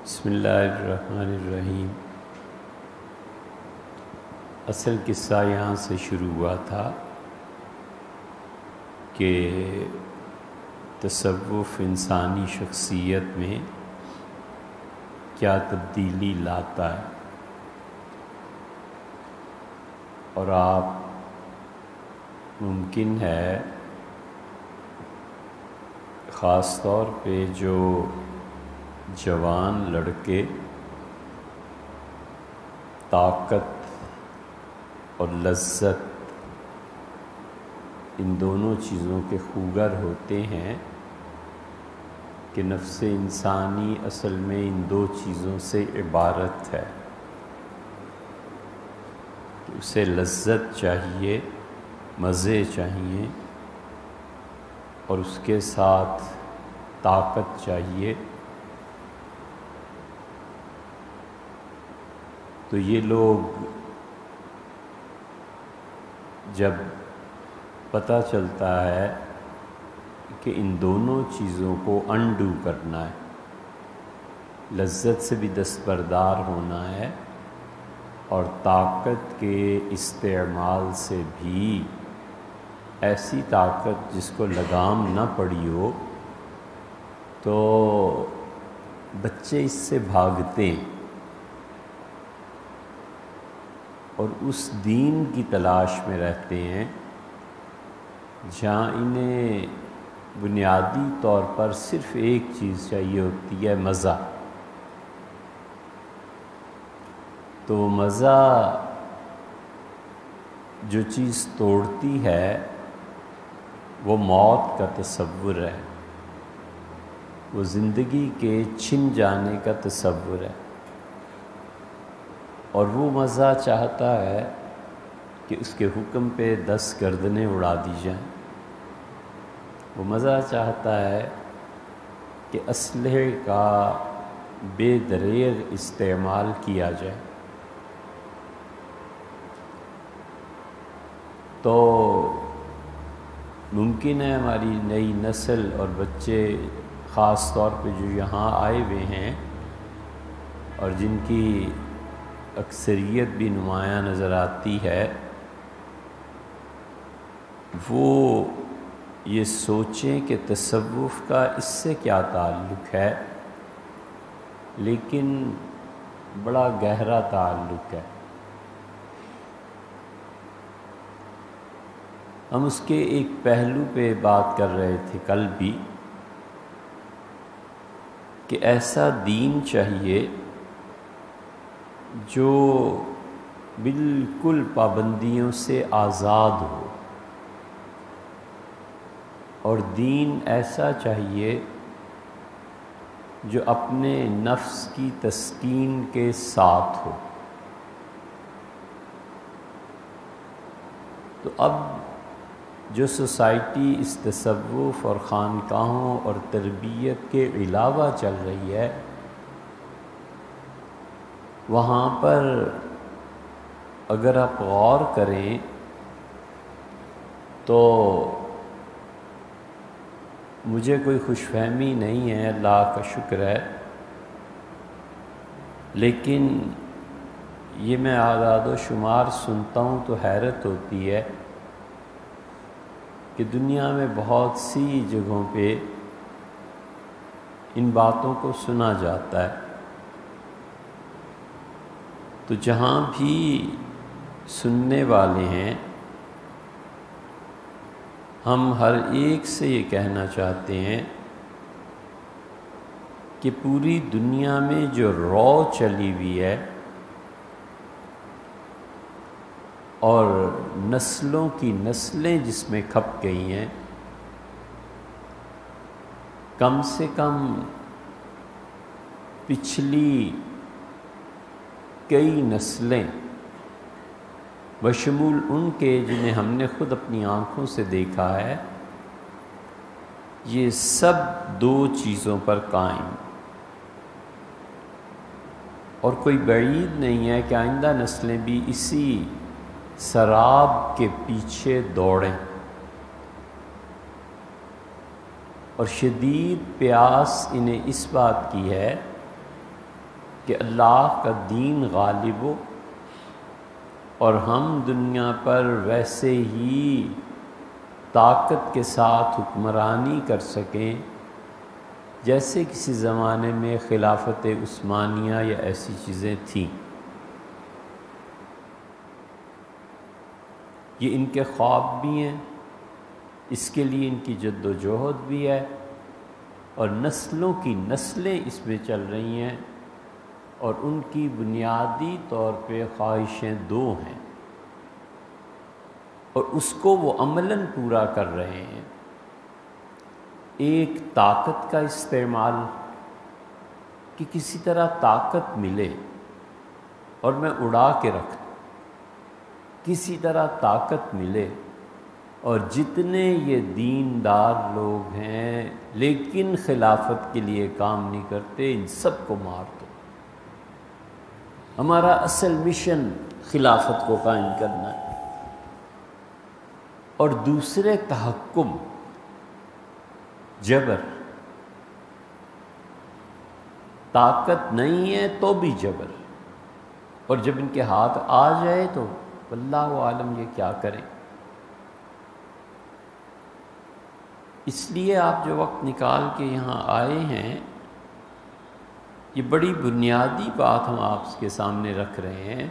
بسم اللہ الرحمن الرحیم۔ اصل قصہ یہاں سے شروع ہوا تھا کہ تصوف انسانی شخصیت میں کیا تبدیلی لاتا ہے، اور آپ ممکن ہے خاص طور پہ جو جوان لڑکے طاقت اور لذت ان دونوں چیزوں کے خوگر ہوتے ہیں کہ نفس انسانی اصل میں ان دو چیزوں سے عبارت ہے کہ اسے لذت چاہیے، مزے چاہیے، اور اس کے ساتھ طاقت چاہیے۔ تو یہ لوگ جب پتہ چلتا ہے کہ ان دونوں چیزوں کو انڈو کرنا ہے، لذت سے بھی دستبردار ہونا ہے اور طاقت کے استعمال سے بھی ایسی طاقت جس کو لگام نہ پڑی ہو، تو بچے اس سے بھاگتے ہیں اور اس دین کی تلاش میں رہتے ہیں جہاں انہیں بنیادی طور پر صرف ایک چیز چاہیے ہوتی ہے، مزہ۔ تو مزہ جو چیز توڑتی ہے وہ موت کا تصور ہے، وہ زندگی کے چھن جانے کا تصور ہے، اور وہ مزہ چاہتا ہے کہ اس کے حکم پہ 10 گردنیں اڑا دی جائیں۔ وہ مزہ چاہتا ہے کہ اسلحے کا بے دریغ استعمال کیا جائے۔ تو ممکن ہے ہماری نئی نسل اور بچے خاص طور پہ جو یہاں آئے ہوئے ہیں اور جن کی اکثریت بھی نمایاں نظر آتی ہے، وہ یہ سوچیں کہ تصوف کا اس سے کیا تعلق ہے، لیکن بڑا گہرا تعلق ہے۔ ہم اس کے ایک پہلو پہ بات کر رہے تھے کل بھی کہ ایسا دین چاہیے جو بالکل پابندیوں سے آزاد ہو، اور دین ایسا چاہیے جو اپنے نفس کی تسکین کے ساتھ ہو۔ تو اب جو سوسائٹی اس تصوف اور خانقاہوں اور تربیت کے علاوہ چل رہی ہے، وہاں پر اگر آپ غور کریں تو مجھے کوئی خوش فہمی نہیں ہے، اللہ کا شکر ہے، لیکن یہ میں اعداد و شمار سنتا ہوں تو حیرت ہوتی ہے کہ دنیا میں بہت سی جگہوں پہ ان باتوں کو سنا جاتا ہے۔ تو جہاں بھی سننے والے ہیں، ہم ہر ایک سے یہ کہنا چاہتے ہیں کہ پوری دنیا میں جو رو چلی ہوئی ہے اور نسلوں کی نسلیں جس میں کھپ گئی ہیں، کم سے کم پچھلی کئی نسلیں بشمول ان کے جنہیں ہم نے خود اپنی آنکھوں سے دیکھا ہے، یہ سب دو چیزوں پر قائم، اور کوئی بعید نہیں ہے کہ آئندہ نسلیں بھی اسی سراب کے پیچھے دوڑیں، اور شدید پیاس انہیں اس بات کی ہے کہ اللہ کا دین غالب ہو اور ہم دنیا پر ویسے ہی طاقت کے ساتھ حکمرانی کر سکیں جیسے کسی زمانے میں خلافت عثمانیہ یا ایسی چیزیں تھیں۔ یہ ان کے خواب بھی ہیں، اس کے لیے ان کی جد و جہد بھی ہے، اور نسلوں کی نسلیں اس میں چل رہی ہیں، اور ان کی بنیادی طور پہ خواہشیں دو ہیں، اور اس کو وہ عملاً پورا کر رہے ہیں۔ ایک طاقت کا استعمال کہ کسی طرح طاقت ملے اور میں اڑا کے رکھ دوں، کسی طرح طاقت ملے اور جتنے یہ دیندار لوگ ہیں لیکن خلافت کے لیے کام نہیں کرتے، ان سب کو مار دو۔ ہمارا اصل مشن خلافت کو قائم کرنا ہے۔ اور دوسرے تحکم، جبر، طاقت نہیں ہے تو بھی جبر، اور جب ان کے ہاتھ آ جائے تو واللہ عالم یہ کیا کریں۔ اس لیے آپ جو وقت نکال کے یہاں آئے ہیں، یہ بڑی بنیادی بات ہم آپ کے سامنے رکھ رہے ہیں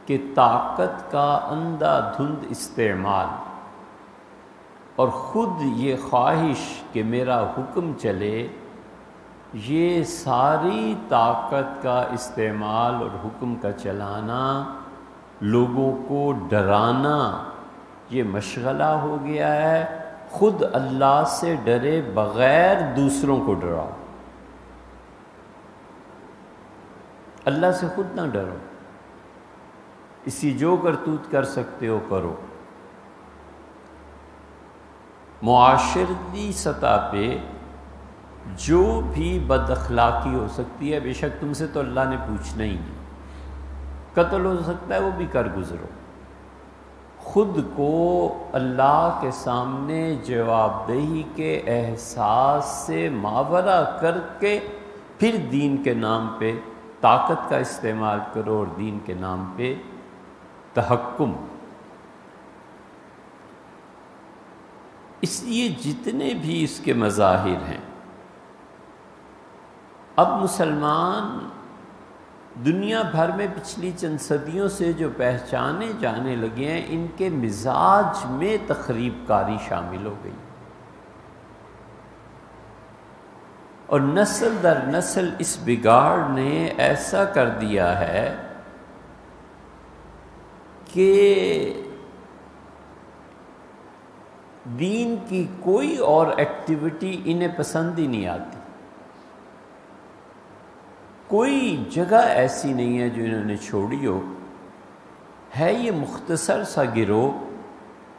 کہ طاقت کا اندھا دھند استعمال اور خود یہ خواہش کہ میرا حکم چلے، یہ ساری طاقت کا استعمال اور حکم کا چلانا، لوگوں کو ڈرانا، یہ مشغلہ ہو گیا ہے۔ خود اللہ سے ڈرے بغیر دوسروں کو ڈراؤ، اللہ سے خود نہ ڈرو، اسی جو کرتوت کر سکتے ہو کرو۔ معاشرتی سطح پہ جو بھی بد اخلاقی ہو سکتی ہے، بے شک تم سے تو اللہ نے پوچھنا ہی نہیں، قتل ہو سکتا ہے وہ بھی کر گزرو، خود کو اللہ کے سامنے جواب دہی کے احساس سے ماورا کر کے پھر دین کے نام پہ طاقت کا استعمال کرو اور دین کے نام پہ تحکم۔ اس لیے جتنے بھی اس کے مظاہر ہیں، اب مسلمان دنیا بھر میں پچھلی چند صدیوں سے جو پہچانے جانے لگے ہیں، ان کے مزاج میں تخریب کاری شامل ہو گئی، اور نسل در نسل اس بگاڑ نے ایسا کر دیا ہے کہ دین کی کوئی اور ایکٹیویٹی انہیں پسند ہی نہیں آتی۔ کوئی جگہ ایسی نہیں ہے جو انہوں نے چھوڑی ہو۔ ہے یہ مختصر سا گروہ،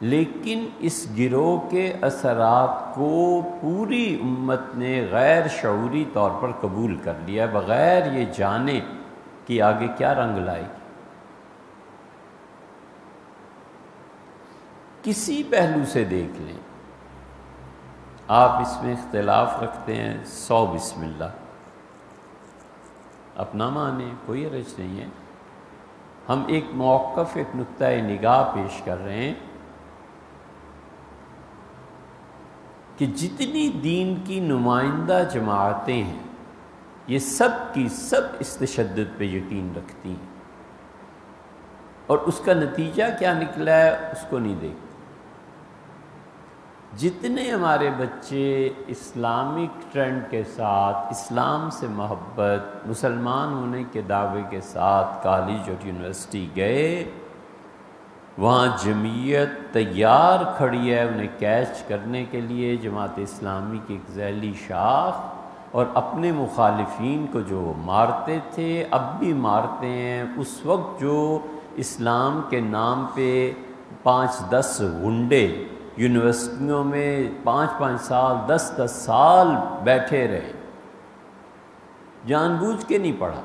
لیکن اس گروہ کے اثرات کو پوری امت نے غیر شعوری طور پر قبول کر لیا، بغیر یہ جانے کہ آگے کیا رنگ لائے گی۔ کسی پہلو سے دیکھ لیں، آپ اس میں اختلاف رکھتے ہیں، 100 بسم اللہ، اپنا مانیں، کوئی حرج نہیں ہے۔ ہم ایک موقف، ایک نقطہ نگاہ پیش کر رہے ہیں کہ جتنی دین کی نمائندہ جماعتیں ہیں، یہ سب کی سب اس تشدد پہ یقین رکھتی ہیں، اور اس کا نتیجہ کیا نکلا ہے اس کو نہیں دیکھتے۔ جتنے ہمارے بچے اسلامک ٹرینڈ کے ساتھ، اسلام سے محبت، مسلمان ہونے کے دعوے کے ساتھ کالج اور یونیورسٹی گئے، وہاں جمعیت تیار کھڑی ہے انہیں کیچ کرنے کے لیے، جماعت اسلامی کی ایک ذیلی شاخ، اور اپنے مخالفین کو جو مارتے تھے اب بھی مارتے ہیں، اس وقت جو اسلام کے نام پہ 5-10 غنڈے یونیورسٹیوں میں 5-5 سال 10-10 سال بیٹھے رہے، جان بوجھ کے نہیں پڑھا۔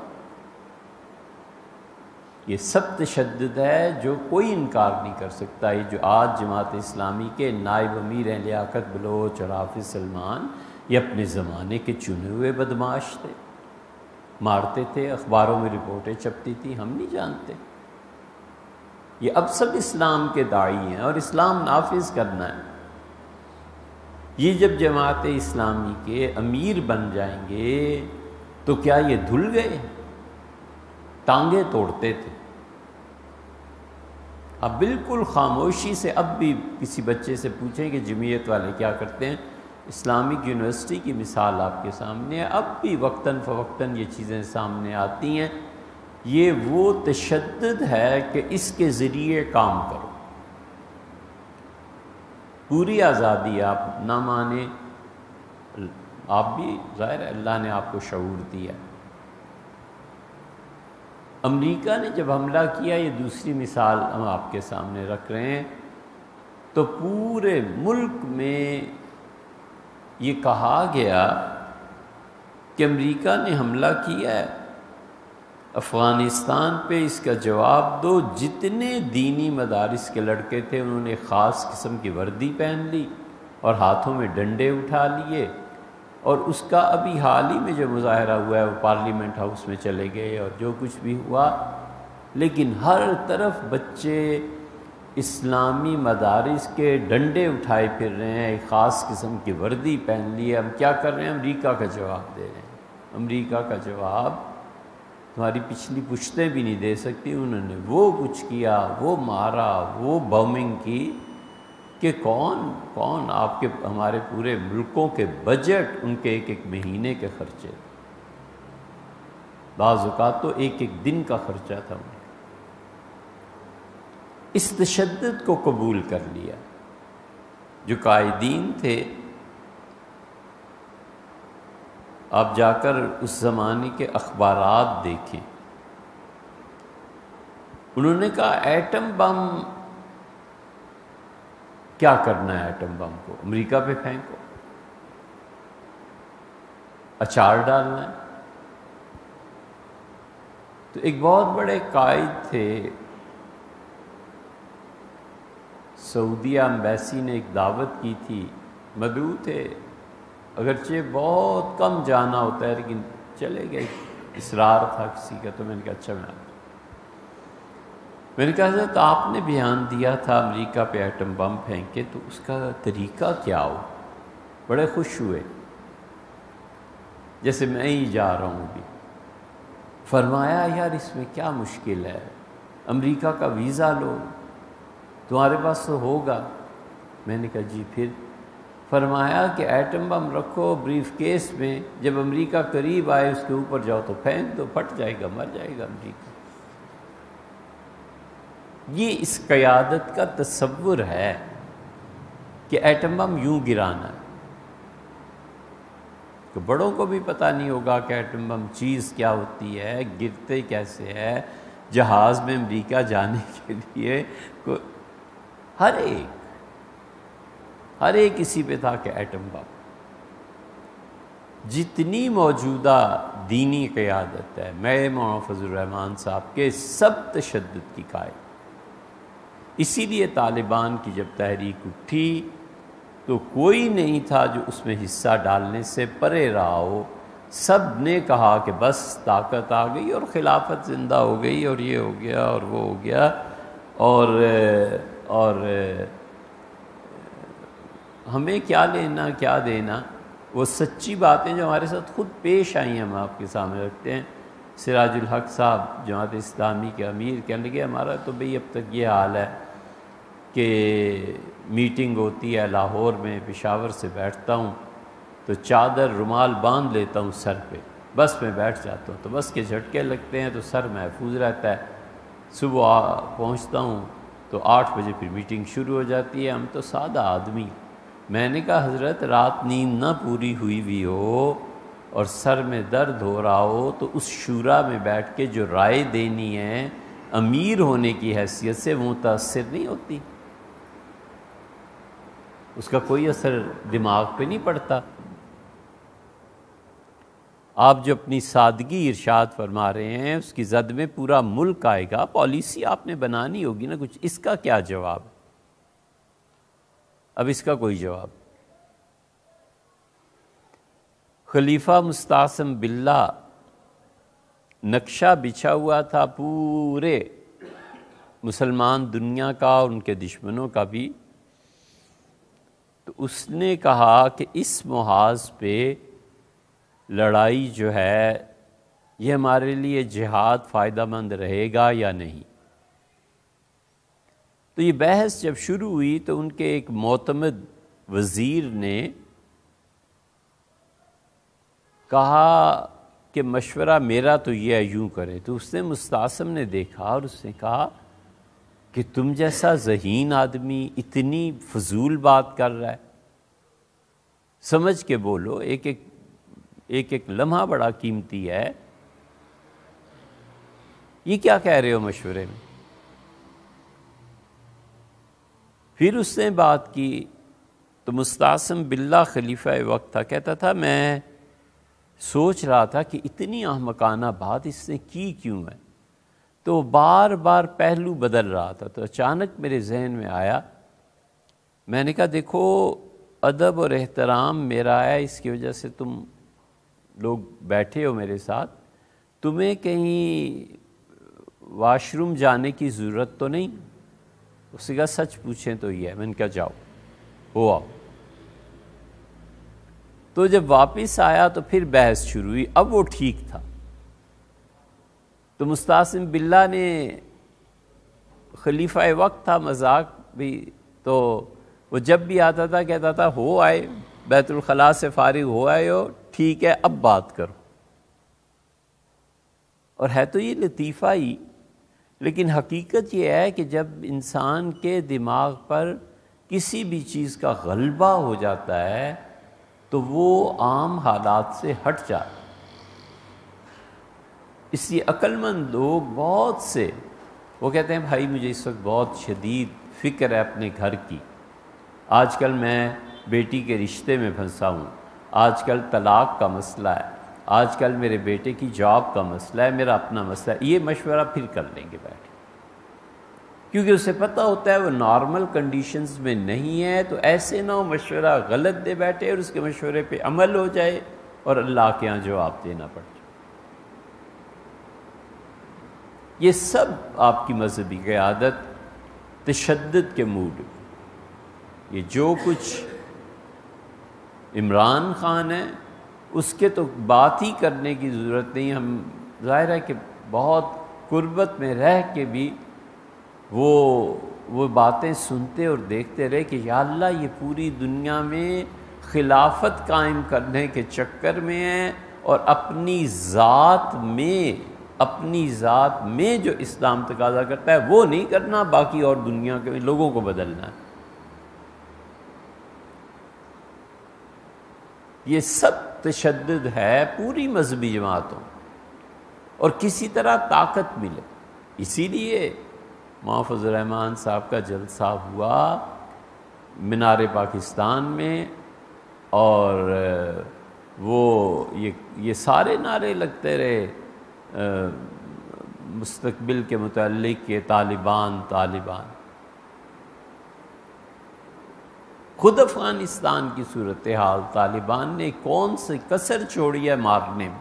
یہ سب تشدد ہے جو کوئی انکار نہیں کر سکتا۔ یہ جو آج جماعت اسلامی کے نائب امیر ہیں لیاقت بلوچ اور حافظ سلمان، یہ اپنے زمانے کے چنے ہوئے بدماش تھے، مارتے تھے، اخباروں میں رپورٹیں چھپتی تھیں، ہم نہیں جانتے۔ یہ اب سب اسلام کے داعی ہیں اور اسلام نافذ کرنا ہے۔ یہ جب جماعت اسلامی کے امیر بن جائیں گے تو کیا یہ دھل گئے؟ ٹانگیں توڑتے تھے۔ اب بالکل خاموشی سے اب بھی کسی بچے سے پوچھیں کہ جمعیت والے کیا کرتے ہیں، اسلامک یونیورسٹی کی مثال آپ کے سامنے ہے، اب بھی وقتاً فوقتاً یہ چیزیں سامنے آتی ہیں۔ یہ وہ تشدد ہے کہ اس کے ذریعے کام کرو، پوری آزادی، آپ نہ مانیں، آپ بھی ظاہر ہے اللہ نے آپ کو شعور دیا۔ امریکہ نے جب حملہ کیا، یہ دوسری مثال ہم آپ کے سامنے رکھ رہے ہیں، تو پورے ملک میں یہ کہا گیا کہ امریکہ نے حملہ کیا ہے افغانستان پہ، اس کا جواب دو۔ جتنے دینی مدارس کے لڑکے تھے انہوں نے خاص قسم کی وردی پہن لی اور ہاتھوں میں ڈنڈے اٹھا لیے، اور اس کا ابھی حال ہی میں جو مظاہرہ ہوا ہے وہ پارلیمنٹ ہاؤس میں چلے گئے اور جو کچھ بھی ہوا، لیکن ہر طرف بچے اسلامی مدارس کے ڈنڈے اٹھائے پھر رہے ہیں، ایک خاص قسم کی وردی پہن لی ہے۔ ہم کیا کر رہے ہیں؟ امریکہ کا جواب دے رہے ہیں۔ امریکہ کا جواب تمہاری پچھلی پشتیں بھی نہیں دے سکتی۔ انہوں نے وہ کچھ کیا، وہ مارا، وہ بومنگ کی کہ کون آپ کے ہمارے پورے ملکوں کے بجٹ ان کے ایک ایک مہینے کے خرچے، بعض اوقات تو ایک ایک دن کا خرچہ تھا انہیں۔ اس تشدد کو قبول کر لیا۔ جو قائدین تھے، آپ جا کر اس زمانے کے اخبارات دیکھیں، انہوں نے کہا ایٹم بم کیا کرنا ہے، ایٹم بم کو امریکہ پہ پھینکو، اچار ڈالنا ہے۔ تو ایک بہت بڑے قائد تھے، سعودیہ ایمبیسی نے ایک دعوت کی تھی، مدعو تھے، اگرچہ بہت کم جانا ہوتا ہے لیکن چلے گئے، اصرار تھا کسی کا، تو میں نے کہا اچھا میں نے کہا حضرت آپ نے بیان دیا تھا امریکہ پہ ایٹم بم پھینکے، تو اس کا طریقہ کیا ہو؟ بڑے خوش ہوئے، جیسے میں ہی جا رہا ہوں ابھی۔ فرمایا یار اس میں کیا مشکل ہے، امریکہ کا ویزا لو، تمہارے پاس تو ہوگا۔ میں نے کہا جی پھر؟ فرمایا کہ ایٹم بم رکھو بریف کیس میں، جب امریکہ قریب آئے اس کے اوپر جاؤ تو پھینک دو، پھٹ جائے گا، مر جائے گا امریکہ۔ یہ اس قیادت کا تصور ہے کہ ایٹم بم یوں گرانا ہے، کہ بڑوں کو بھی پتہ نہیں ہوگا کہ ایٹم بم چیز کیا ہوتی ہے، گرتے کیسے ہے۔ جہاز میں امریکہ جانے کے لیے ہر ایک اسی پہ تھا کہ ایٹم بم۔ جتنی موجودہ دینی قیادت ہے، میں مولانا فضل الرحمان صاحب کے سب تشدد کی قائل۔ اسی لیے طالبان کی جب تحریک اٹھی تو کوئی نہیں تھا جو اس میں حصہ ڈالنے سے پرے رہا ہو، سب نے کہا کہ بس طاقت آ گئی اور خلافت زندہ ہو گئی اور یہ ہو گیا اور وہ ہو گیا، اور ہمیں کیا لینا کیا دینا۔ وہ سچی باتیں جو ہمارے ساتھ خود پیش آئی ہیں ہم آپ کے سامنے رکھتے ہیں۔ سراج الحق صاحب جماعت اسلامی کے امیر کہنے لگے ہمارا تو بھئی اب تک یہ حال ہے کہ میٹنگ ہوتی ہے لاہور میں، پشاور سے بیٹھتا ہوں تو چادر رومال باندھ لیتا ہوں سر پہ، بس میں بیٹھ جاتا ہوں تو بس کے جھٹکے لگتے ہیں تو سر محفوظ رہتا ہے۔ صبح پہنچتا ہوں تو 8 بجے پھر میٹنگ شروع ہو جاتی ہے، ہم تو سادہ آدمی۔ میں نے کہا حضرت رات نیند نہ پوری ہوئی ہو اور سر میں درد ہو رہا ہو تو اس شورا میں بیٹھ کے جو رائے دینی ہے امیر ہونے کی حیثیت سے وہ متاثر نہیں ہوتی، اس کا کوئی اثر دماغ پہ نہیں پڑتا۔ آپ جو اپنی سادگی ارشاد فرما رہے ہیں اس کی زد میں پورا ملک آئے گا، پالیسی آپ نے بنانی ہوگی نا کچھ، اس کا کیا جواب؟ اب اس کا کوئی جواب۔ خلیفہ مستعصم باللہ نقشہ بچھا ہوا تھا پورے مسلمان دنیا کا اور ان کے دشمنوں کا بھی، تو اس نے کہا کہ اس محاذ پہ لڑائی جو ہے یہ ہمارے لیے جہاد فائدہ مند رہے گا یا نہیں۔ تو یہ بحث جب شروع ہوئی تو ان کے ایک معتمد وزیر نے کہا کہ مشورہ میرا تو یہ ہے، یوں کرے۔ تو اس نے مستعصم نے دیکھا اور اس نے کہا کہ تم جیسا ذہین آدمی اتنی فضول بات کر رہا ہے، سمجھ کے بولو، ایک ایک لمحہ بڑا قیمتی ہے، یہ کیا کہہ رہے ہو مشورے میں؟ پھر اس نے بات کی تو مستعصم باللہ خلیفہ وقت تھا، کہتا تھا میں سوچ رہا تھا کہ اتنی احمقانہ بات اس نے کی کیوں ہے، تو بار بار پہلو بدل رہا تھا۔ تو اچانک میرے ذہن میں آیا، میں نے کہا دیکھو ادب اور احترام میرا ہے، اس کی وجہ سے تم لوگ بیٹھے ہو میرے ساتھ، تمہیں کہیں واش روم جانے کی ضرورت تو نہیں؟ اس نے کہا سچ پوچھیں تو یہ ہے۔ میں نے کہا جاؤ، ہو آؤ۔ تو جب واپس آیا تو پھر بحث شروع ہوئی، اب وہ ٹھیک تھا۔ تو مستعصم باللہ نے، خلیفہ وقت تھا، مذاق بھی، تو وہ جب بھی آتا تھا کہتا تھا ہو آئے، بیت الخلاء سے فارغ ہو آئے ہو، ٹھیک ہے اب بات کرو۔ اور ہے تو یہ لطیفہ ہی، لیکن حقیقت یہ ہے کہ جب انسان کے دماغ پر کسی بھی چیز کا غلبہ ہو جاتا ہے تو وہ عام حالات سے ہٹ جاتا ہے۔ اس لیے عقل مند لوگ بہت سے وہ کہتے ہیں بھائی مجھے اس وقت بہت شدید فکر ہے اپنے گھر کی، آج کل میں بیٹی کے رشتے میں پھنسا ہوں، آج کل طلاق کا مسئلہ ہے، آج کل میرے بیٹے کی جاب کا مسئلہ ہے، میرا اپنا مسئلہ ہے۔ یہ مشورہ پھر کر لیں گے بیٹھ کے، کیونکہ اسے پتہ ہوتا ہے وہ نارمل کنڈیشنز میں نہیں ہے، تو ایسے نہ ہو مشورہ غلط دے بیٹھے اور اس کے مشورے پہ عمل ہو جائے اور اللہ کے ہاں جواب دینا پڑ جائے۔ یہ سب آپ کی مذہبی قیادت تشدد کے موڈ، یہ جو کچھ عمران خان ہے اس کے تو بات ہی کرنے کی ضرورت نہیں۔ ہم ظاہر ہے کہ بہت قربت میں رہ کے بھی وہ باتیں سنتے اور دیکھتے رہے کہ یا اللہ یہ پوری دنیا میں خلافت قائم کرنے کے چکر میں ہے اور اپنی ذات میں جو اسلام تقاضا کرتا ہے وہ نہیں کرنا، باقی اور دنیا کے لوگوں کو بدلنا ہے۔ یہ سب تشدد ہے پوری مذہبی جماعتوں، اور کسی طرح طاقت ملے۔ اسی لیے مولانا فضل الرحمن صاحب کا جلسہ ہوا مینار پاکستان میں، اور وہ یہ سارے نعرے لگتے رہے مستقبل کے متعلق کہ طالبان طالبان۔ خود افغانستان کی صورتحال طالبان نے کون سی کسر چھوڑی ہے مارنے میں؟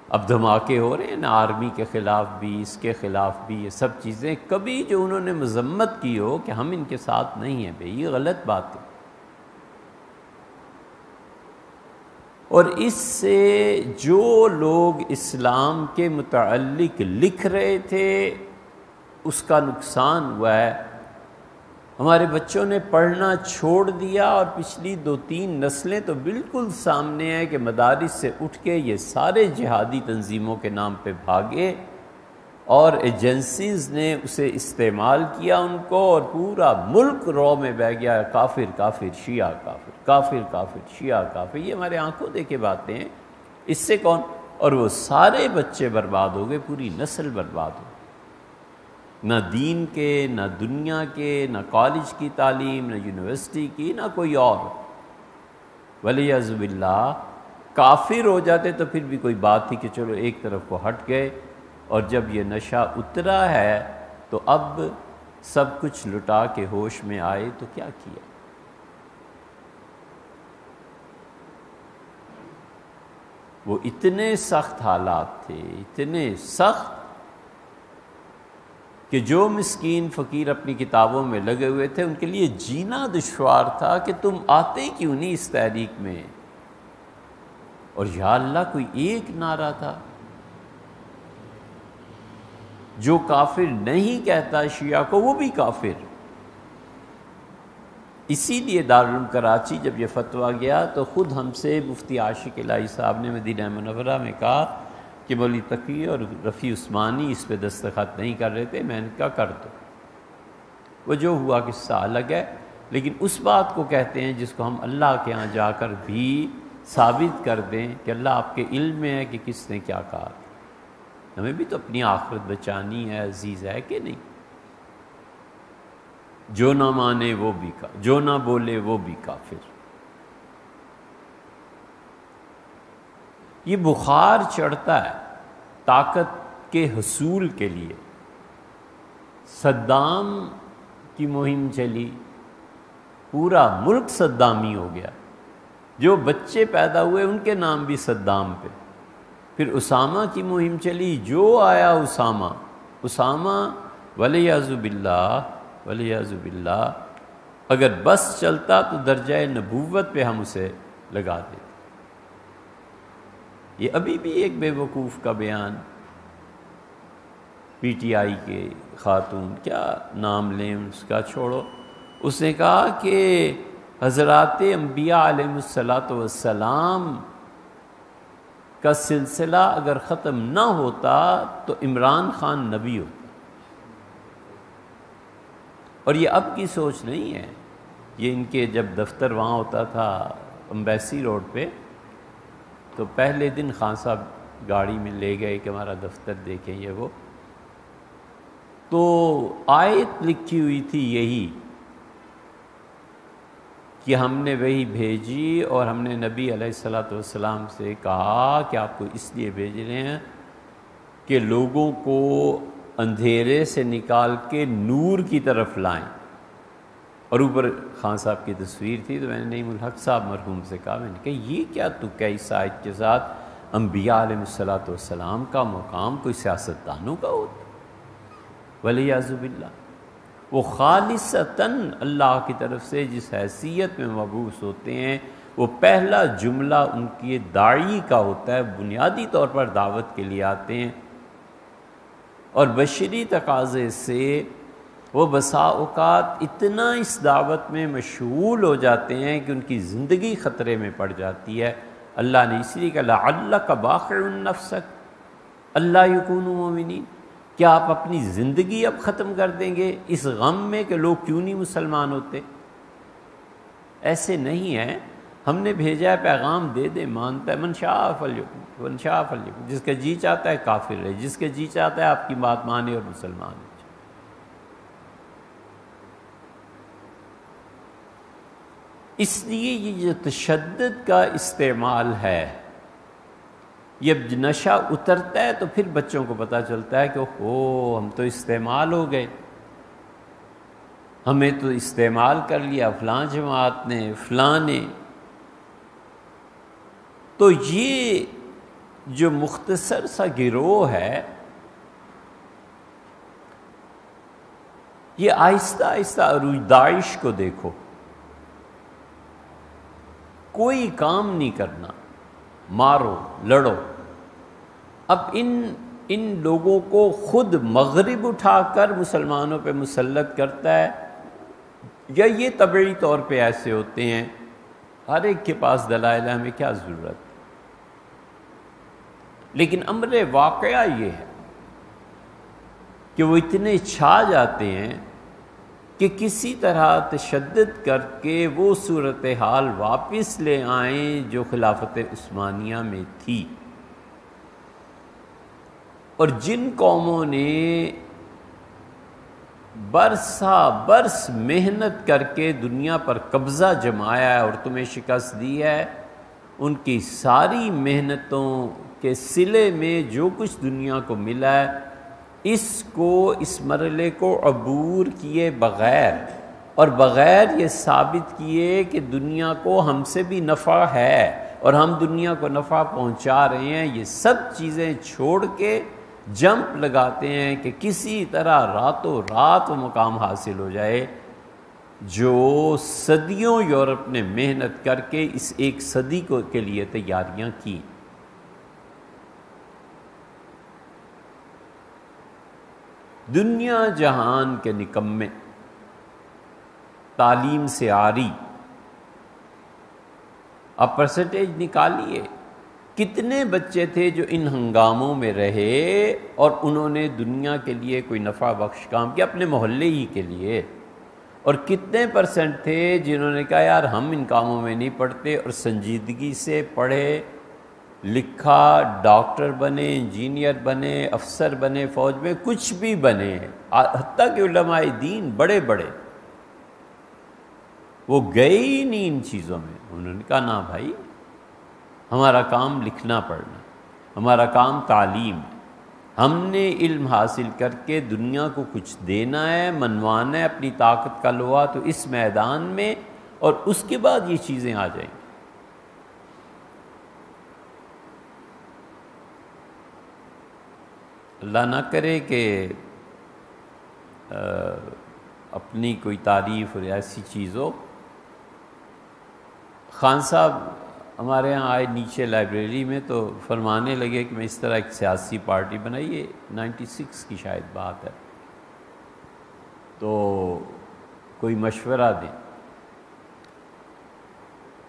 اب دھماکے ہو رہے ہیں نا، آرمی کے خلاف بھی، اس کے خلاف بھی، یہ سب چیزیں کبھی جو انہوں نے مذمت کی ہو کہ ہم ان کے ساتھ نہیں ہیں، بھئی یہ غلط بات ہے۔ اور اس سے جو لوگ اسلام کے متعلق لکھ رہے تھے اس کا نقصان ہوا ہے۔ ہمارے بچوں نے پڑھنا چھوڑ دیا، اور پچھلی 2-3 نسلیں تو بالکل سامنے ہے کہ مدارس سے اٹھ کے یہ سارے جہادی تنظیموں کے نام پہ بھاگے، اور ایجنسیز نے اسے استعمال کیا ان کو، اور پورا ملک رو میں بہہ گیا، کافر کافر شیعہ کافر، کافر کافر شیعہ کافر۔ یہ ہمارے آنکھوں دیکھے باتیں ہیں، اس سے کون؟ اور وہ سارے بچے برباد ہو گئے، پوری نسل برباد ہو گئی، نہ دین کے، نہ دنیا کے، نہ کالج کی تعلیم، نہ یونیورسٹی کی، نہ کوئی اور۔ ولیعذ باللہ کافر ہو جاتے تو پھر بھی کوئی بات تھی کہ چلو ایک طرف کو ہٹ گئے، اور جب یہ نشہ اترا ہے تو اب سب کچھ لٹا کے ہوش میں آئے تو کیا کیا؟ وہ اتنے سخت حالات تھے، اتنے سخت کہ جو مسکین فقیر اپنی کتابوں میں لگے ہوئے تھے ان کے لیے جینا دشوار تھا کہ تم آتے کیوں نہیں اس تحریک میں. اور یا اللہ کوئی ایک نعرہ تھا. جو کافر نہیں کہتا شیعہ کو وہ بھی کافر. اسی لیے دارالعلوم کراچی جب یہ فتویٰ گیا تو خود ہم سے مفتی عاشق الہی صاحب نے مدینہ منورہ میں کہا کہ مولوی تقی اور رفیع عثمانی اس پہ دستخط نہیں کر رہے تھے. میں نے کہا کر دو. وہ جو ہوا قصہ الگ ہے، لیکن اس بات کو کہتے ہیں جس کو ہم اللہ کے ہاں جا کر بھی ثابت کر دیں کہ اللہ آپ کے علم میں ہے کہ کس نے کیا کہا. ہمیں بھی تو اپنی آخرت بچانی ہے عزیز، ہے کہ نہیں؟ جو نہ مانے وہ بھی جو نہ بولے وہ بھی کافر. یہ بخار چڑھتا ہے طاقت کے حصول کے لیے. صدام کی مہم چلی، پورا ملک صدامی ہو گیا. جو بچے پیدا ہوئے ان کے نام بھی صدام پہ. پھر اسامہ کی مہم چلی، جو آیا اسامہ ولیعذ باللہ ولیعذ باللہ، اگر بس چلتا تو درجہ نبوت پہ ہم اسے لگا دیتے. یہ ابھی بھی ایک بے وقوف کا بیان، پی ٹی آئی کے خاتون، کیا نام لیں اس کا چھوڑو، اس نے کہا کہ حضرات انبیاء علیہ الصلاۃ والسلام کا سلسلہ اگر ختم نہ ہوتا تو عمران خان نبی ہوتا. اور یہ اب کی سوچ نہیں ہے. یہ ان کے جب دفتر وہاں ہوتا تھا امبیسی روڈ پہ، تو پہلے دن خان صاحب گاڑی میں لے گئے کہ ہمارا دفتر دیکھیں یہ وہ، تو آیت لکھی ہوئی تھی یہی کہ ہم نے وہی بھیجی اور ہم نے نبی علیہ الصلاۃ والسلام سے کہا کہ آپ کو اس لیے بھیج رہے ہیں کہ لوگوں کو اندھیرے سے نکال کے نور کی طرف لائیں. اور اوپر خان صاحب کی تصویر تھی. تو میں نے نعیم الحق صاحب مرحوم سے کہا، میں نے کہا یہ کیا تک ہے اس آیت کے ساتھ؟ انبیاء علیہ الصلاۃ والسلام کا مقام کوئی سیاستدانوں کا ہوتا؟ ولیعذ باللہ. وہ خالصتاً اللہ کی طرف سے جس حیثیت میں مبعوث ہوتے ہیں، وہ پہلا جملہ ان کی داعی کا ہوتا ہے، بنیادی طور پر دعوت کے لیے آتے ہیں. اور بشری تقاضے سے وہ بسا اوقات اتنا اس دعوت میں مشغول ہو جاتے ہیں کہ ان کی زندگی خطرے میں پڑ جاتی ہے. اللہ نے اس لیے کہا لعلک باخع نفسک الا یکونوا مؤمنین. کیا آپ اپنی زندگی اب ختم کر دیں گے اس غم میں کہ لوگ کیوں نہیں مسلمان ہوتے؟ ایسے نہیں ہے. ہم نے بھیجا ہے پیغام دے دے، مانتا ہے. من شاء فلیؤمن ومن شاء فلیکفر. جس کا جی چاہتا ہے کافر رہے، جس کا جی چاہتا ہے آپ کی بات مانے اور مسلمان ہو. اس لیے یہ جو تشدد کا استعمال ہے، یہ نشہ اترتا ہے تو پھر بچوں کو پتہ چلتا ہے کہ اوہ ہم تو استعمال ہو گئے، ہمیں تو استعمال کر لیا فلاں جماعت نے، فلاں نے. تو یہ جو مختصر سا گروہ ہے، یہ آہستہ آہستہ عروج. داعش کو دیکھو، کوئی کام نہیں کرنا، مارو لڑو. اب ان لوگوں کو خود مغرب اٹھا کر مسلمانوں پہ مسلط کرتا ہے، یا یہ طبعی طور پہ ایسے ہوتے ہیں. ہر ایک کے پاس دلائل ہے، ہمیں کیا ضرورت. لیکن امر واقعہ یہ ہے کہ وہ اتنے چھا جاتے ہیں کہ کسی طرح تشدد کر کے وہ صورتحال واپس لے آئیں جو خلافت عثمانیہ میں تھی. اور جن قوموں نے برسا برس محنت کر کے دنیا پر قبضہ جمایا ہے اور تمہیں شکست دی ہے، ان کی ساری محنتوں کے صلے میں جو کچھ دنیا کو ملا ہے، اس مرحلے کو عبور کیے بغیر اور بغیر یہ ثابت کیے کہ دنیا کو ہم سے بھی نفع ہے، اور ہم دنیا کو نفع پہنچا رہے ہیں، یہ سب چیزیں چھوڑ کے جمپ لگاتے ہیں کہ کسی طرح راتوں رات وہ مقام حاصل ہو جائے جو صدیوں یورپ نے محنت کر کے اس ایک صدی کے لیے تیاریاں کی۔ دنیا جہان کے نکمے تعلیم سے عاری، اب پرسنٹیج نکالیے کتنے بچے تھے جو ان ہنگاموں میں رہے اور انہوں نے دنیا کے لیے کوئی نفع بخش کام کیا اپنے محلے ہی کے لیے، اور کتنے پرسنٹ تھے جنہوں نے کہا یار ہم ان کاموں میں نہیں پڑھتے اور سنجیدگی سے پڑھے لکھا، ڈاکٹر بنے، انجینئر بنے، افسر بنے، فوج میں کچھ بھی بنے، حتیٰ کہ علماء دین بڑے بڑے وہ گئے ہی نہیں ان چیزوں میں۔ انہوں نے کہا نا بھائی ہمارا کام لکھنا پڑھنا، ہمارا کام تعلیم ہے، ہم نے علم حاصل کر کے دنیا کو کچھ دینا ہے، منوانا ہے اپنی طاقت کا لوہا تو اس میدان میں، اور اس کے بعد یہ چیزیں آ جائیں۔ اللہ نہ کرے کہ اپنی کوئی تعریف اور ایسی چیز ہو۔ خان صاحب ہمارے ہاں آئے نیچے لائبریری میں تو فرمانے لگے کہ میں اس طرح ایک سیاسی پارٹی بنائیے، 96 کی شاید بات ہے، تو کوئی مشورہ دیں۔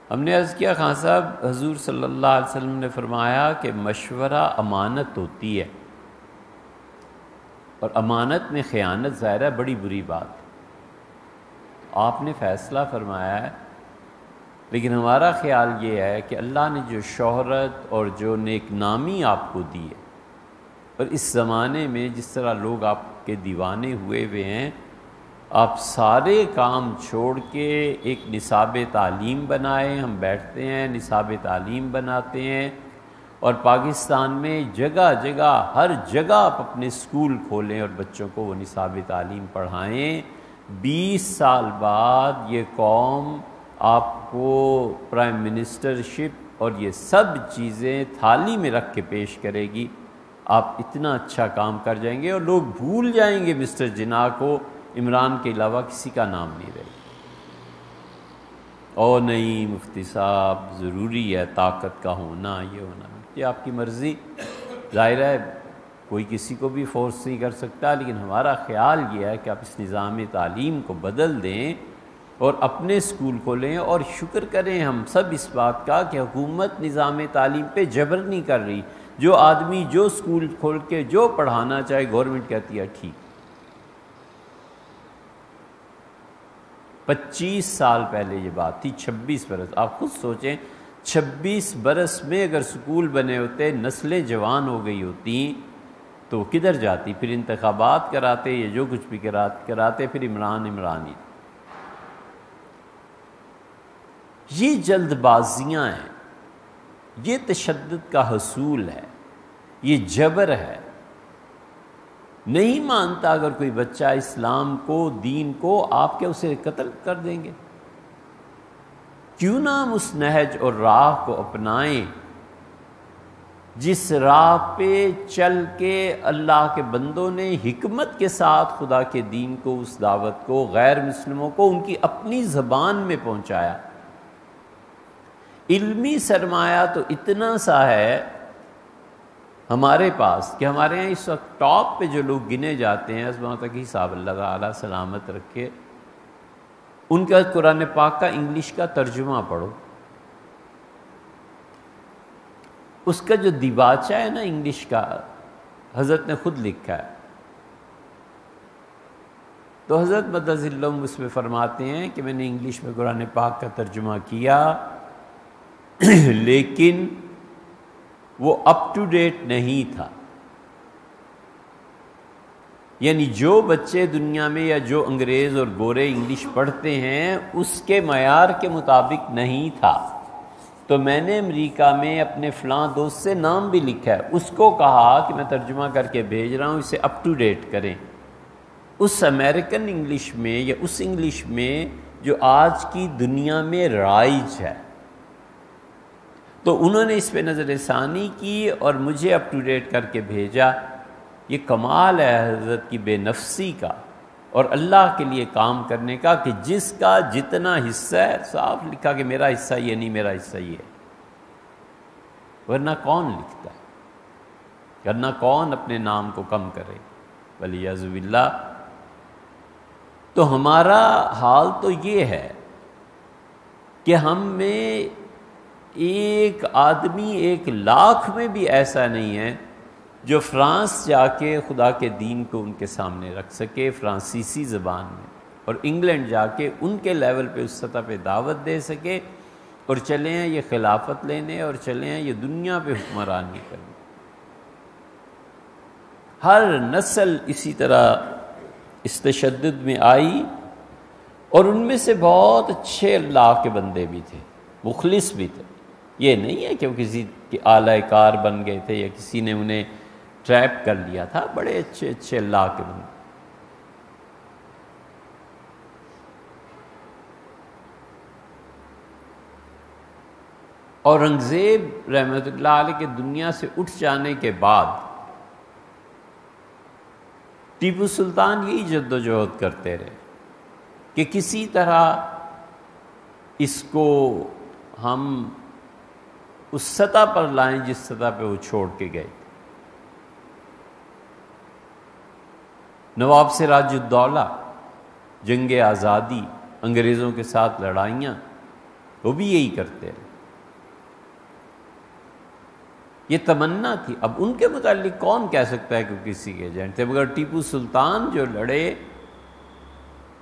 ہم نے عرض کیا خان صاحب حضور صلی اللہ علیہ وسلم نے فرمایا کہ مشورہ امانت ہوتی ہے، اور امانت میں خیانت ظاہر ہے بڑی بری بات ہے۔ آپ نے فیصلہ فرمایا ہے، لیکن ہمارا خیال یہ ہے کہ اللہ نے جو شہرت اور جو نیک نامی آپ کو دی ہے، اور اس زمانے میں جس طرح لوگ آپ کے دیوانے ہوئے ہیں، آپ سارے کام چھوڑ کے ایک نصاب تعلیم بنائیں۔ ہم بیٹھتے ہیں نصاب تعلیم بناتے ہیں، اور پاکستان میں جگہ جگہ ہر جگہ آپ اپنے اسکول کھولیں اور بچوں کو وہ نصاب تعلیم پڑھائیں۔ 20 سال بعد یہ قوم آپ کو پرائم منسٹرشپ اور یہ سب چیزیں تھالی میں رکھ کے پیش کرے گی۔ آپ اتنا اچھا کام کر جائیں گے اور لوگ بھول جائیں گے مسٹر جناح کو، عمران کے علاوہ کسی کا نام نہیں رہے گا۔ او نہیں مفتی صاحب ضروری ہے طاقت کا ہونا، یہ ہونا، یہ آپ کی مرضی، ظاہر ہے کوئی کسی کو بھی فورس نہیں کر سکتا، لیکن ہمارا خیال یہ ہے کہ آپ اس نظام تعلیم کو بدل دیں اور اپنے اسکول کھولیں، اور شکر کریں ہم سب اس بات کا کہ حکومت نظام تعلیم پہ جبر نہیں کر رہی۔ جو آدمی جو اسکول کھول کے جو پڑھانا چاہے گورنمنٹ کہتی ہے ٹھیک۔ 25 سال پہلے یہ بات تھی، 26 برس، آپ خود سوچیں 26 برس میں اگر سکول بنے ہوتے، نسلیں جوان ہو گئی ہوتی تو کدھر جاتی؟ پھر انتخابات کراتے، یہ جو کچھ بھی کراتے، پھر عمران ہی۔ یہ جلد بازیاں ہیں، یہ تشدد کا حصول ہے، یہ جبر ہے۔ نہیں مانتا اگر کوئی بچہ اسلام کو، دین کو، آپ کیا اسے قتل کر دیں گے؟ کیوں نہ ہم اس نہج اور راہ کو اپنائیں جس راہ پہ چل کے اللہ کے بندوں نے حکمت کے ساتھ خدا کے دین کو، اس دعوت کو غیر مسلموں کو ان کی اپنی زبان میں پہنچایا۔ علمی سرمایہ تو اتنا سا ہے ہمارے پاس کہ ہمارے یہاں اس وقت ٹاپ پہ جو لوگ گنے جاتے ہیں، عظمت تقی صاحب اللہ تعالیٰ سلامت رکھے، ان کا قرآن پاک کا انگلش کا ترجمہ پڑھو، اس کا جو دیباچہ ہے نا انگلش کا، حضرت نے خود لکھا ہے۔ تو حضرت مدظ اللہ اس میں فرماتے ہیں کہ میں نے انگلش میں قرآن پاک کا ترجمہ کیا، لیکن وہ اپ ٹو ڈیٹ نہیں تھا، یعنی جو بچے دنیا میں یا جو انگریز اور گورے انگلش پڑھتے ہیں اس کے معیار کے مطابق نہیں تھا۔ تو میں نے امریکہ میں اپنے فلاں دوست سے نام بھی لکھا ہے، اس کو کہا کہ میں ترجمہ کر کے بھیج رہا ہوں، اسے اپ ٹو ڈیٹ کریں اس امریکن انگلش میں یا اس انگلش میں جو آج کی دنیا میں رائج ہے۔ تو انہوں نے اس پہ نظر ثانی کی اور مجھے اپ ٹو ڈیٹ کر کے بھیجا۔ یہ کمال ہے حضرت کی بے نفسی کا اور اللہ کے لیے کام کرنے کا، کہ جس کا جتنا حصہ ہے صاف لکھا کہ میرا حصہ یہ نہیں، میرا حصہ یہ ہے، ورنہ کون لکھتا ہے، ورنہ کون اپنے نام کو کم کرے، والعیاذ باللہ۔ تو ہمارا حال تو یہ ہے کہ ہم میں ایک آدمی 1,00,000 میں بھی ایسا نہیں ہے جو فرانس جا کے خدا کے دین کو ان کے سامنے رکھ سکے فرانسیسی زبان میں، اور انگلینڈ جا کے ان کے لیول پہ اس سطح پہ دعوت دے سکے اور چلے ہیں یہ خلافت لینے اور چلے ہیں یہ دنیا پہ حکمرانی کرنے۔ ہر نسل اسی طرح اس تشدد میں آئی، اور ان میں سے بہت اچھے اللہ کے بندے بھی تھے، مخلص بھی تھے۔ یہ نہیں ہے کہ وہ کسی کے اعلی کار بن گئے تھے یا کسی نے انہیں ٹریپ کر لیا تھا، بڑے اچھے اچھے اللہ کے بندے۔ اورنگزیب رحمۃ اللہ علیہ کے دنیا سے اٹھ جانے کے بعد ٹیپو سلطان یہی جد و جہد کرتے رہے کہ کسی طرح اس کو ہم اس سطح پر لائیں جس سطح پہ وہ چھوڑ کے گئے۔ نواب سراج الدولہ، جنگ آزادی، انگریزوں کے ساتھ لڑائیاں، وہ بھی یہی کرتے رہے۔ یہ تمنا تھی۔ اب ان کے متعلق کون کہہ سکتا ہے کہ کسی کے ایجنٹ تھے، مگر ٹیپو سلطان جو لڑے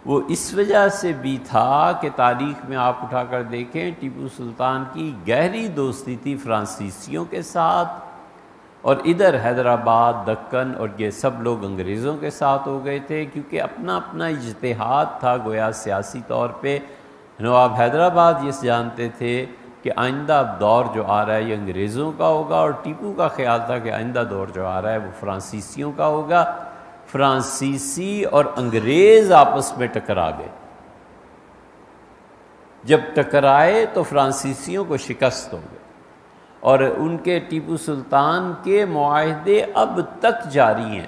وہ اس وجہ سے بھی تھا کہ تاریخ میں آپ اٹھا کر دیکھیں، ٹیپو سلطان کی گہری دوستی تھی فرانسیسیوں کے ساتھ، اور ادھر حیدرآباد، دکن اور یہ سب لوگ انگریزوں کے ساتھ ہو گئے تھے، کیونکہ اپنا اپنا اجتہاد تھا گویا سیاسی طور پہ۔ نواب حیدرآباد یہ جانتے تھے کہ آئندہ اب دور جو آ رہا ہے یہ انگریزوں کا ہوگا، اور ٹیپو کا خیال تھا کہ آئندہ دور جو آ رہا ہے وہ فرانسیسیوں کا ہوگا۔ فرانسیسی اور انگریز آپس میں ٹکرا گئے۔ جب ٹکرائے تو فرانسیسیوں کو شکست ہو گئی، اور ان کے ٹیپو سلطان کے معاہدے اب تک جاری ہیں۔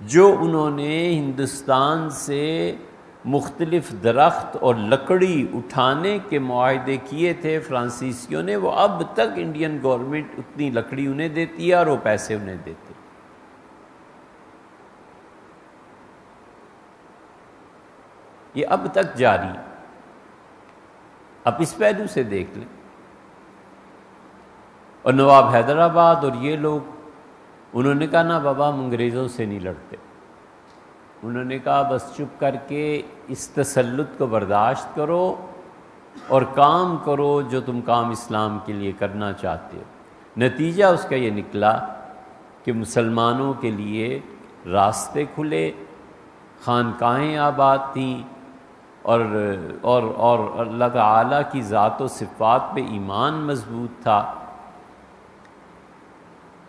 جو انہوں نے ہندوستان سے مختلف درخت اور لکڑی اٹھانے کے معاہدے کیے تھے فرانسیسیوں نے، وہ اب تک انڈین گورنمنٹ اتنی لکڑی انہیں دیتی ہے اور وہ پیسے انہیں دیتے۔ یہ اب تک جاری۔ اب اس پہلو سے دیکھ لیں۔ اور نواب حیدرآباد اور یہ لوگ، انہوں نے کہا نا بابا ہم انگریزوں سے نہیں لڑتے، انہوں نے کہا بس چپ کر کے اس تسلط کو برداشت کرو اور کام کرو جو تم کام اسلام کے لیے کرنا چاہتے ہو۔ نتیجہ اس کا یہ نکلا کہ مسلمانوں کے لیے راستے کھلے، خانقاہیں آباد تھیں، اور اللہ تعالیٰ کی ذات و صفات پہ ایمان مضبوط تھا،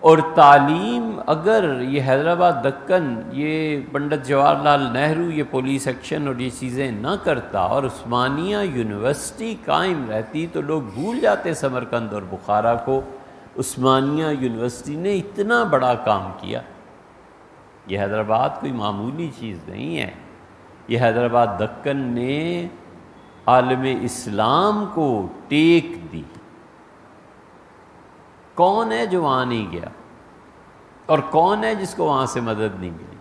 اور تعلیم اگر یہ حیدرآباد دکن، یہ پنڈت جواہر لال نہرو یہ پولیس ایکشن اور یہ چیزیں نہ کرتا اور عثمانیہ یونیورسٹی قائم رہتی تو لوگ بھول جاتے سمرقند اور بخارا کو۔ عثمانیہ یونیورسٹی نے اتنا بڑا کام کیا۔ یہ حیدرآباد کوئی معمولی چیز نہیں ہے، یہ حیدرآباد دکن نے عالم اسلام کو ٹیک دی۔ کون ہے جو وہاں نہیں گیا، اور کون ہے جس کو وہاں سے مدد نہیں ملی؟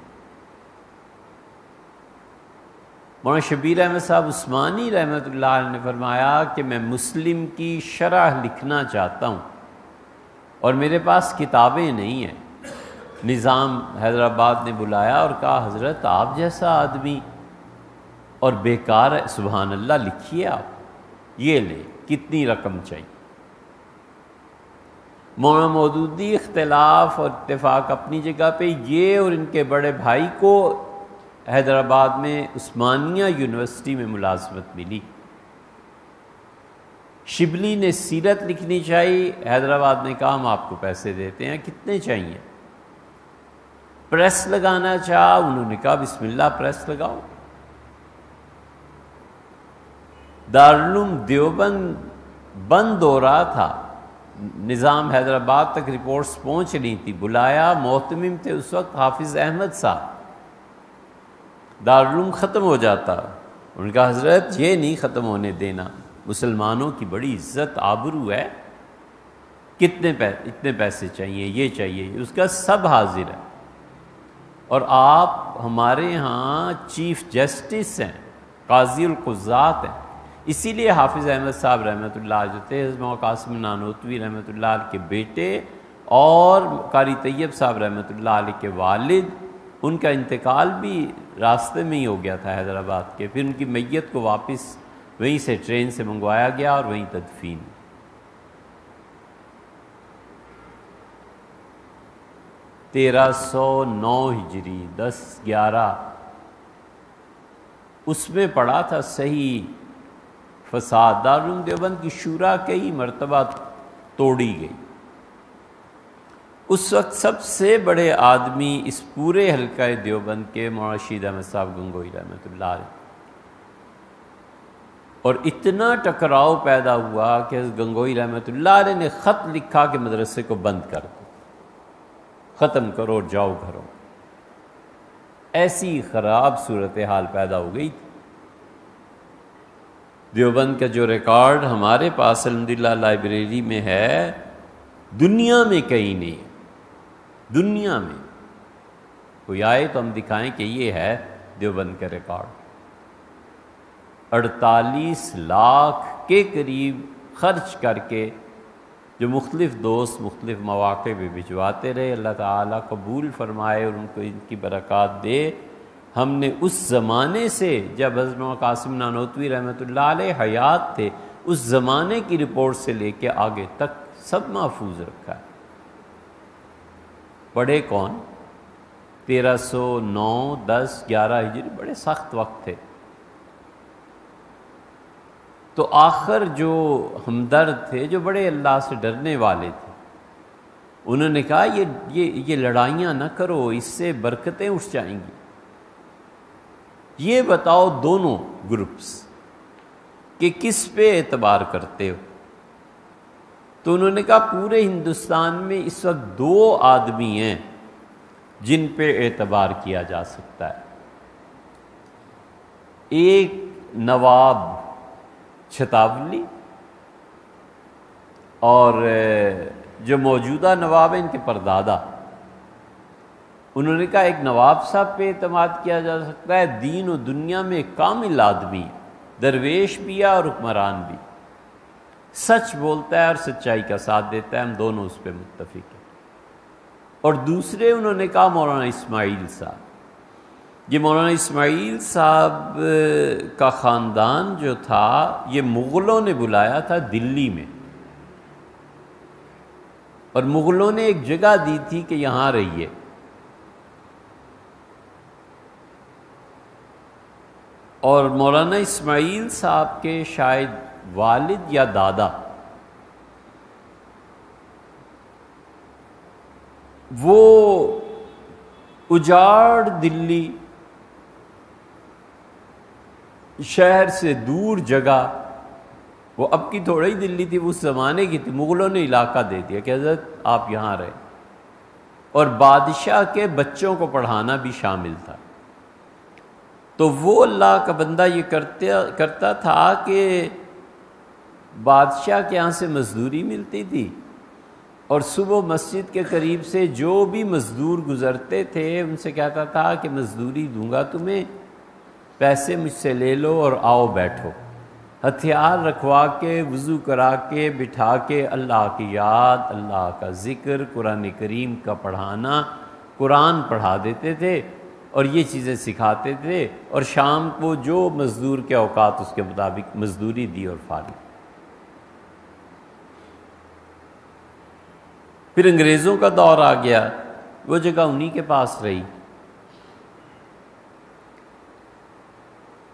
مولانا شبیر احمد صاحب عثمانی رحمۃ اللہ علیہ نے فرمایا کہ میں مسلم کی شرح لکھنا چاہتا ہوں اور میرے پاس کتابیں نہیں ہیں۔ نظام حیدرآباد نے بلایا اور کہا حضرت آپ جیسا آدمی اور بیکار ہے، سبحان اللہ لکھیے آپ، یہ لے کتنی رقم چاہیے۔ مولانا مودودی اختلاف اور اتفاق اپنی جگہ پہ، یہ اور ان کے بڑے بھائی کو حیدرآباد میں عثمانیہ یونیورسٹی میں ملازمت ملی۔ شبلی نے سیرت لکھنی چاہیے، حیدرآباد نے کہا ہم آپ کو پیسے دیتے ہیں، کتنے چاہیے؟ پریس لگانا چاہا، انہوں نے کہا بسم اللہ پریس لگاؤ۔ دارالعلوم دیوبند بند ہو رہا تھا نظام حیدرآباد تک رپورٹس پہنچ رہی تھی، بلایا، محتمم تھے اس وقت حافظ احمد صاحب، دارالعلوم ختم ہو جاتا، ان کا حضرت یہ نہیں ختم ہونے دینا، مسلمانوں کی بڑی عزت آبرو ہے، اتنے پیسے چاہیے، یہ چاہیے، اس کا سب حاضر ہے، اور آپ ہمارے ہاں چیف جسٹس ہیں، قاضی القضات ہیں۔ اسی لیے حافظ احمد صاحب رحمۃ اللہ جو تھے، حضرت مولانا قاسم نانوتوی رحمۃ اللہ علیہ کے بیٹے، اور قاری طیب صاحب رحمۃ اللہ علیہ کے والد، ان کا انتقال بھی راستے میں ہی ہو گیا تھا حیدرآباد کے، پھر ان کی میت کو واپس وہیں سے ٹرین سے منگوایا گیا اور وہیں تدفین۔ 1309 ہجری 10/11 اس میں پڑا تھا صحیح فساد، دارالعلوم دیوبند کی شورا کئی مرتبہ توڑی گئی۔ اس وقت سب سے بڑے آدمی اس پورے حلقہ دیوبند کے مولانا رشید احمد صاحب گنگوئی رحمۃ اللہ علیہ، اور اتنا ٹکراؤ پیدا ہوا کہ حضرت گنگوئی رحمۃ اللہ علیہ نے خط لکھا کہ مدرسے کو بند کر دو، ختم کرو اور جاؤ گھروں۔ ایسی خراب صورتحال پیدا ہو گئی تھی۔ دیوبند کا جو ریکارڈ ہمارے پاس الحمدللہ لائبریری میں ہے، دنیا میں کہیں نہیں، دنیا میں کوئی آئے تو ہم دکھائیں کہ یہ ہے دیوبند کا ریکارڈ۔ 48 لاکھ کے قریب خرچ کر کے جو مختلف دوست مختلف مواقع پہ بھجواتے رہے، اللہ تعالیٰ قبول فرمائے اور ان کو ان کی برکات دے۔ ہم نے اس زمانے سے، جب حضرت مولانا قاسم نانوتوی رحمۃ اللہ علیہ حیات تھے، اس زمانے کی رپورٹ سے لے کے آگے تک سب محفوظ رکھا ہے۔ پڑھے کون؟ 1309 10 11 ہجری، بڑے سخت وقت تھے۔ تو آخر جو ہمدرد تھے، جو بڑے اللہ سے ڈرنے والے تھے، انہوں نے کہا یہ لڑائیاں نہ کرو، اس سے برکتیں اٹھ جائیں گی۔ یہ بتاؤ دونوں گروپس کہ کس پہ اعتبار کرتے ہو؟ تو انہوں نے کہا پورے ہندوستان میں اس وقت 2 آدمی ہیں جن پہ اعتبار کیا جا سکتا ہے، ایک نواب چھتاولی، اور جو موجودہ نواب ہیں ان کے پردادا۔ انہوں نے کہا ایک نواب صاحب پہ اعتماد کیا جا سکتا ہے، دین و دنیا میں کامل آدمی، درویش بھی ہے اور حکمران بھی، سچ بولتا ہے اور سچائی کا ساتھ دیتا ہے، ہم دونوں اس پہ متفق ہیں۔ اور دوسرے انہوں نے کہا مولانا اسماعیل صاحب۔ یہ مولانا اسماعیل صاحب کا خاندان جو تھا، یہ مغلوں نے بلایا تھا دلی میں، اور مغلوں نے ایک جگہ دی تھی کہ یہاں رہیے۔ اور مولانا اسماعیل صاحب کے شاید والد یا دادا، وہ اجاڑ دلی، شہر سے دور جگہ، وہ اب کی تھوڑی دلی تھی، وہ اس زمانے کی تھی، مغلوں نے علاقہ دے دیا کہ حضرت آپ یہاں رہے، اور بادشاہ کے بچوں کو پڑھانا بھی شامل تھا۔ تو وہ اللہ کا بندہ یہ کرتا تھا کہ بادشاہ کے یہاں سے مزدوری ملتی تھی، اور صبح مسجد کے قریب سے جو بھی مزدور گزرتے تھے ان سے کہتا تھا کہ مزدوری دوں گا تمہیں، پیسے مجھ سے لے لو اور آؤ بیٹھو، ہتھیار رکھوا کے وضو کرا کے بٹھا کے اللہ کی یاد، اللہ کا ذکر، قرآن کریم کا پڑھانا، قرآن پڑھا دیتے تھے اور یہ چیزیں سکھاتے تھے، اور شام کو جو مزدور کے اوقات اس کے مطابق مزدوری دی اور فارغ۔ پھر انگریزوں کا دور آ گیا، وہ جگہ انہی کے پاس رہی،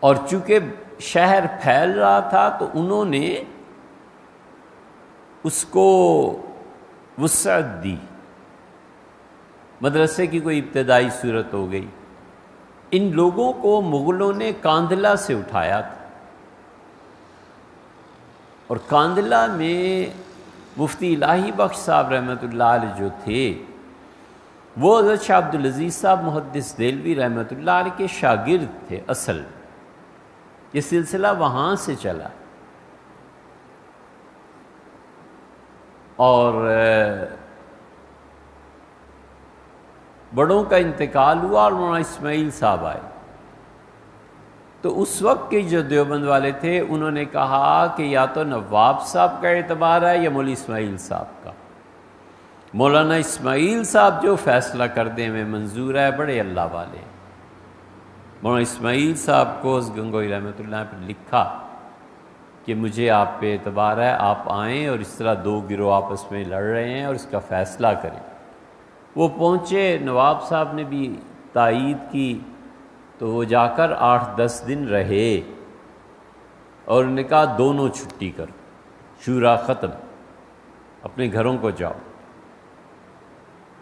اور چونکہ شہر پھیل رہا تھا تو انہوں نے اس کو وسعت دی، مدرسے کی کوئی ابتدائی صورت ہو گئی۔ ان لوگوں کو مغلوں نے کاندھلہ سے اٹھایا تھا، اور کاندھلہ میں مفتی الہی بخش صاحب رحمۃ اللہ علیہ جو تھے وہ حضرت شاہ عبدالعزیز صاحب محدث دہلوی رحمۃ اللہ علیہ کے شاگرد تھے اصل. یہ سلسلہ وہاں سے چلا اور بڑوں کا انتقال ہوا اور مولانا اسماعیل صاحب آئے. تو اس وقت کے جو دیوبند والے تھے انہوں نے کہا کہ یا تو نواب صاحب کا اعتبار ہے یا مولوی اسماعیل صاحب کا. مولانا اسماعیل صاحب جو فیصلہ کر دیں میں منظور ہے، بڑے اللہ والے. مولانا اسماعیل صاحب کو اس گنگوئی رحمۃ اللہ پر لکھا کہ مجھے آپ پہ اعتبار ہے، آپ آئیں اور اس طرح دو گروہ آپس میں لڑ رہے ہیں اور اس کا فیصلہ کریں. وہ پہنچے، نواب صاحب نے بھی تائید کی، تو وہ جا کر 8-10 دن رہے اور انہوں نے کہا دونوں چھٹی کرو، شورا ختم، اپنے گھروں کو جاؤ،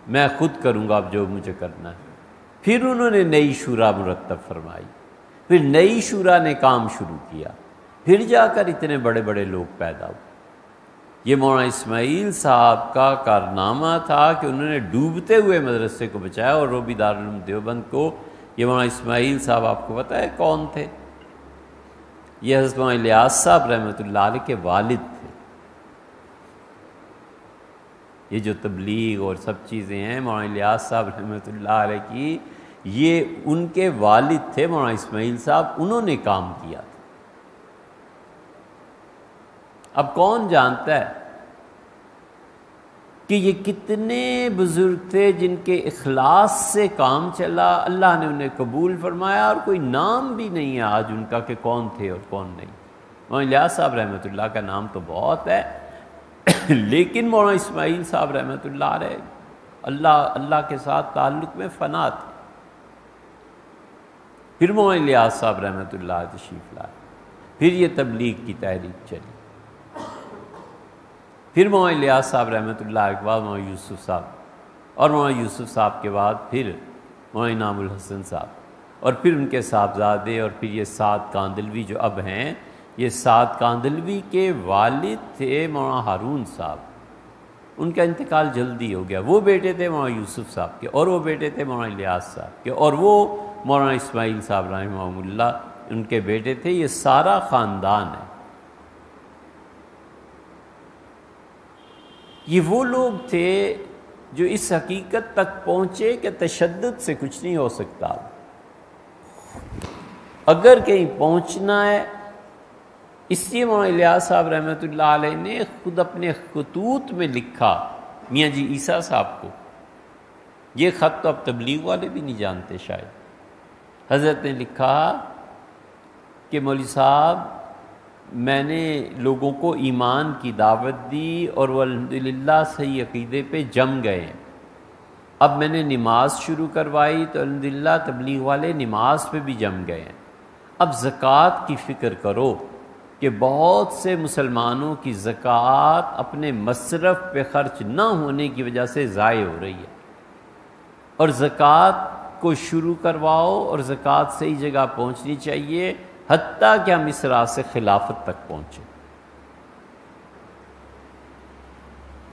میں خود کروں گا اب جو مجھے کرنا ہے. پھر انہوں نے نئی شورا مرتب فرمائی، پھر نئی شورا نے کام شروع کیا، پھر جا کر اتنے بڑے بڑے لوگ پیدا ہوئے. یہ مولانا اسماعیل صاحب کا کارنامہ تھا کہ انہوں نے ڈوبتے ہوئے مدرسے کو بچایا. اور روبی دارالعلوم دیوبند کو یہ مولانا اسماعیل صاحب آپ کو پتہ ہے کون تھے؟ یہ حضرت مولانا الیاس صاحب رحمۃ اللہ علیہ کے والد تھے. یہ جو تبلیغ اور سب چیزیں ہیں مولانا الیاس صاحب رحمۃ اللہ علیہ کی، یہ ان کے والد تھے مولانا اسماعیل صاحب، انہوں نے کام کیا تھا. اب کون جانتا ہے کہ یہ کتنے بزرگ تھے جن کے اخلاص سے کام چلا، اللہ نے انہیں قبول فرمایا، اور کوئی نام بھی نہیں ہے آج ان کا کہ کون تھے اور کون نہیں. مولانا الیاس صاحب رحمۃ اللہ کا نام تو بہت ہے لیکن مولانا اسماعیل صاحب رحمۃ اللہ علیہ اللہ کے ساتھ تعلق میں فنا تھے. پھر مولانا الیاس صاحب رحمۃ اللہ علیہ تشریف لائے، پھر یہ تبلیغ کی تحریک چلی. پھر مولانا الیاس صاحب رحمۃ اللہ علیہ کے بعد مولانا یوسف صاحب، اور مولانا یوسف صاحب کے بعد پھر مولانا انعام الحسن صاحب، اور پھر ان کے صاحبزادے، اور پھر یہ سعد کاندلوی جو اب ہیں. یہ سعد کاندلوی کے والد تھے مولانا ہارون صاحب، ان کا انتقال جلدی ہو گیا. وہ بیٹے تھے مولانا یوسف صاحب کے، اور وہ بیٹے تھے مولانا الیاس صاحب کے، اور وہ مولانا اسماعیل صاحب رحمہ اللہ ان کے بیٹے تھے. یہ سارا خاندان ہے. یہ وہ لوگ تھے جو اس حقیقت تک پہنچے کہ تشدد سے کچھ نہیں ہو سکتا. اگر کہیں پہنچنا ہے، اس لیے مولانا الیاس صاحب رحمۃ اللہ علیہ نے خود اپنے خطوط میں لکھا میاں جی عیسیٰ صاحب کو. یہ خط تو اب تبلیغ والے بھی نہیں جانتے شاید. حضرت نے لکھا کہ مولوی صاحب میں نے لوگوں کو ایمان کی دعوت دی اور وہ الحمدللہ صحیح عقیدے پہ جم گئے ہیں. اب میں نے نماز شروع کروائی تو الحمدللہ تبلیغ والے نماز پہ بھی جم گئے ہیں. اب زکوٰۃ کی فکر کرو کہ بہت سے مسلمانوں کی زکوٰۃ اپنے مصرف پہ خرچ نہ ہونے کی وجہ سے ضائع ہو رہی ہے، اور زکوٰۃ کو شروع کرواؤ، اور زکوٰۃ صحیح جگہ پہنچنی چاہیے، حتیٰ کہ ہم اس راہ سے خلافت تک پہنچے.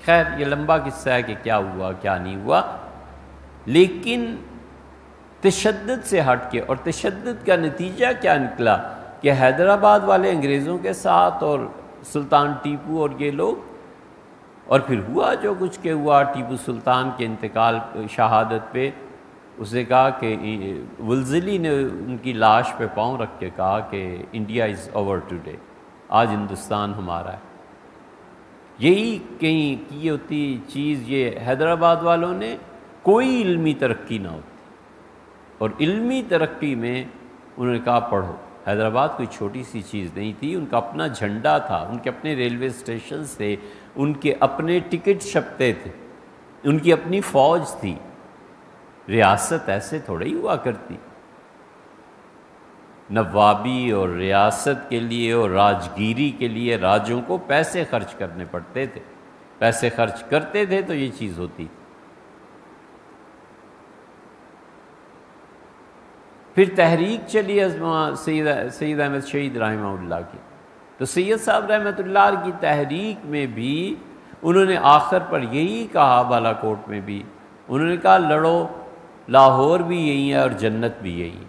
خیر یہ لمبا قصہ ہے کہ کیا ہوا کیا نہیں ہوا، لیکن تشدد سے ہٹ کے، اور تشدد کا نتیجہ کیا نکلا کہ حیدرآباد والے انگریزوں کے ساتھ اور سلطان ٹیپو اور یہ لوگ، اور پھر ہوا جو کچھ کہ ہوا. ٹیپو سلطان کے انتقال شہادت پہ اس نے کہا کہ ولزلی نے ان کی لاش پہ پاؤں رکھ کے کہا کہ انڈیا از اوور ٹوڈے، آج ہندوستان ہمارا ہے. یہی کہیں کی ہوتی چیز یہ حیدرآباد والوں نے کوئی علمی ترقی نہ ہوتی، اور علمی ترقی میں انہوں نے کہا پڑھو. حیدرآباد کوئی چھوٹی سی چیز نہیں تھی، ان کا اپنا جھنڈا تھا، ان کے اپنے ریلوے اسٹیشنز تھے، ان کے اپنے ٹکٹ چھپتے تھے، ان کی اپنی فوج تھی. ریاست ایسے تھوڑا ہی ہوا کرتی. نوابی اور ریاست کے لیے اور راجگیری کے لیے راجوں کو پیسے خرچ کرنے پڑتے تھے. پیسے خرچ کرتے تھے تو یہ چیز ہوتی تھی. پھر تحریک چلی سید احمد شہید رحمہ اللہ کی. تو سید صاحب رحمۃ اللہ کی تحریک میں بھی انہوں نے آخر پر یہی کہا بالا کوٹ میں بھی، انہوں نے کہا لڑو، لاہور بھی یہی ہے اور جنت بھی یہی ہے۔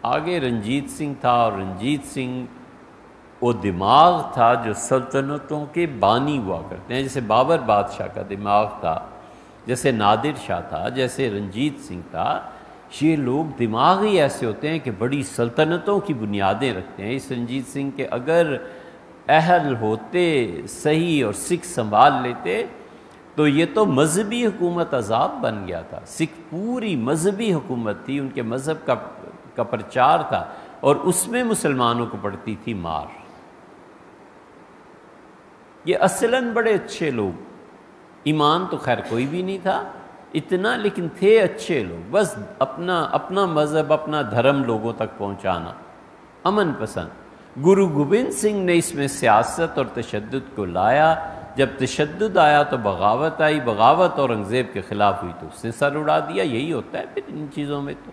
آگے رنجیت سنگھ تھا، اور رنجیت سنگھ وہ دماغ تھا جو سلطنتوں کے بانی ہوا کرتے ہیں، جیسے بابر بادشاہ کا دماغ تھا، جیسے نادر شاہ تھا، جیسے رنجیت سنگھ تھا۔ یہ لوگ دماغ ہی ایسے ہوتے ہیں کہ بڑی سلطنتوں کی بنیادیں رکھتے ہیں۔ اس رنجیت سنگھ کے اگر اہل ہوتے صحیح اور سکھ سنبھال لیتے تو یہ تو مذہبی حکومت عذاب بن گیا تھا۔ سکھ پوری مذہبی حکومت تھی، ان کے مذہب کا پرچار تھا، اور اس میں مسلمانوں کو پڑتی تھی مار۔ یہ اصلاً بڑے اچھے لوگ، ایمان تو خیر کوئی بھی نہیں تھا اتنا، لیکن تھے اچھے لوگ، بس اپنا مذہب، اپنا دھرم لوگوں تک پہنچانا، امن پسند۔ گرو گوبند سنگھ نے اس میں سیاست اور تشدد کو لایا۔ جب تشدد آیا تو بغاوت آئی، بغاوت اورنگزیب کے خلاف ہوئی تو اس نے سر اڑا دیا۔ یہی ہوتا ہے پھر ان چیزوں میں، تو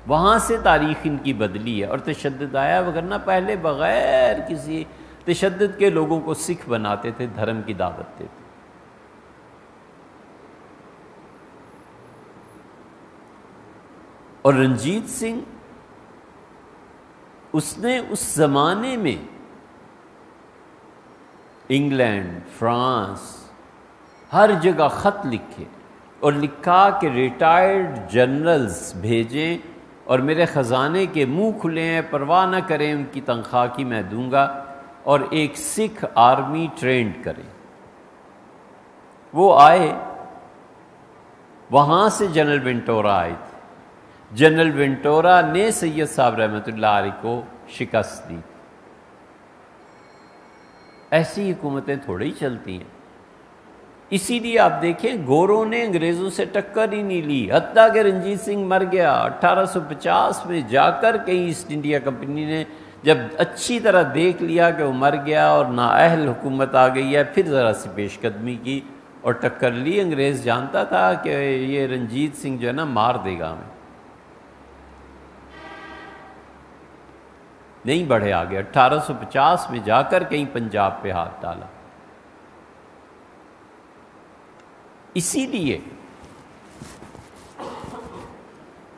وہاں سے تاریخ ان کی بدلی ہے اور تشدد آیا، وگرنہ پہلے بغیر کسی تشدد کے لوگوں کو سکھ بناتے تھے، دھرم کی دعوت دیتے۔ اور رنجیت سنگھ اس نے اس زمانے میں انگلینڈ، فرانس، ہر جگہ خط لکھے اور لکھا کہ ریٹائرڈ جنرلز بھیجیں اور میرے خزانے کے منہ کھلے ہیں، پرواہ نہ کریں ان کی تنخواہ کی، میں دوں گا، اور ایک سکھ آرمی ٹرینڈ کریں۔ وہ آئے، وہاں سے جنرل ونٹورا آئے تھے۔ جنرل ونٹورا نے سید صاحب رحمۃ اللہ علیہ کو شکست دی۔ ایسی حکومتیں تھوڑی ہی چلتی ہیں۔ اسی لیے آپ دیکھیں گوروں نے انگریزوں سے ٹکر ہی نہیں لی، حتیٰ کہ رنجیت سنگھ مر گیا 1850 میں جا کر کہیں ایسٹ انڈیا کمپنی نے جب اچھی طرح دیکھ لیا کہ وہ مر گیا اور نااہل حکومت آ گئی ہے، پھر ذرا سی پیش قدمی کی اور ٹکر لی۔ انگریز جانتا تھا کہ یہ رنجیت سنگھ جو ہے نا مار دے گا ہمیں، نہیں بڑھے آگے۔ 1850 میں جا کر کہیں پنجاب پہ ہاتھ ڈالا۔ اسی لیے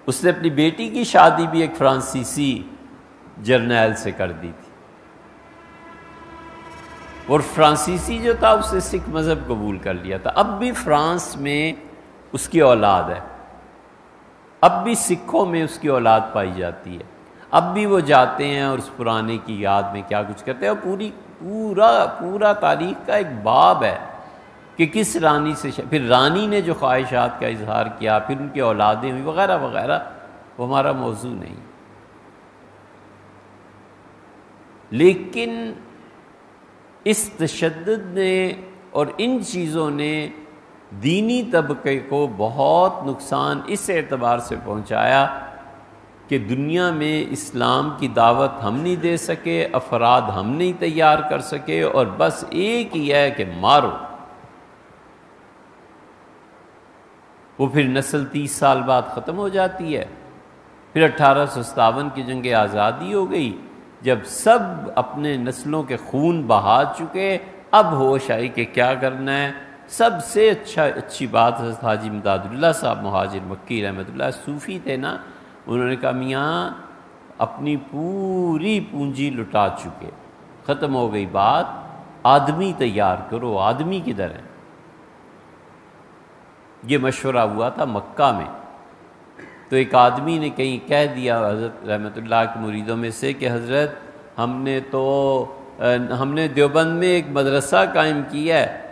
اس نے اپنی بیٹی کی شادی بھی ایک فرانسیسی جرنیل سے کر دی تھی، اور فرانسیسی جو تھا اس نے سکھ مذہب قبول کر لیا تھا۔ اب بھی فرانس میں اس کی اولاد ہے، اب بھی سکھوں میں اس کی اولاد پائی جاتی ہے، اب بھی وہ جاتے ہیں اور اس پرانے کی یاد میں کیا کچھ کرتے ہیں، اور پورا تاریخ کا ایک باب ہے کہ کس رانی سے پھر رانی نے جو خواہشات کا اظہار کیا، پھر ان کی اولادیں ہوئی وغیرہ وغیرہ، وہ ہمارا موضوع نہیں۔ لیکن اس تشدد نے اور ان چیزوں نے دینی طبقے کو بہت نقصان اس اعتبار سے پہنچایا کہ دنیا میں اسلام کی دعوت ہم نہیں دے سکے، افراد ہم نہیں تیار کر سکے، اور بس ایک ہی ہے کہ مارو۔ وہ پھر نسل 30 سال بعد ختم ہو جاتی ہے۔ پھر 1857 کی جنگ آزادی ہو گئی، جب سب اپنے نسلوں کے خون بہا چکے، اب ہوش آئی کہ کیا کرنا ہے۔ سب سے اچھی بات حضرت حاجی امداد اللہ صاحب مہاجر مکی رحمۃ اللہ، صوفی تھے نا، انہوں نے کہا میاں اپنی پوری پونجی لٹا چکے، ختم ہو گئی بات، آدمی تیار کرو۔ آدمی کدھر ہے؟ یہ مشورہ ہوا تھا مکہ میں، تو ایک آدمی نے کہیں کہہ دیا حضرت رحمۃ اللہ کے مریدوں میں سے کہ حضرت ہم نے دیوبند میں ایک مدرسہ قائم کیا ہے۔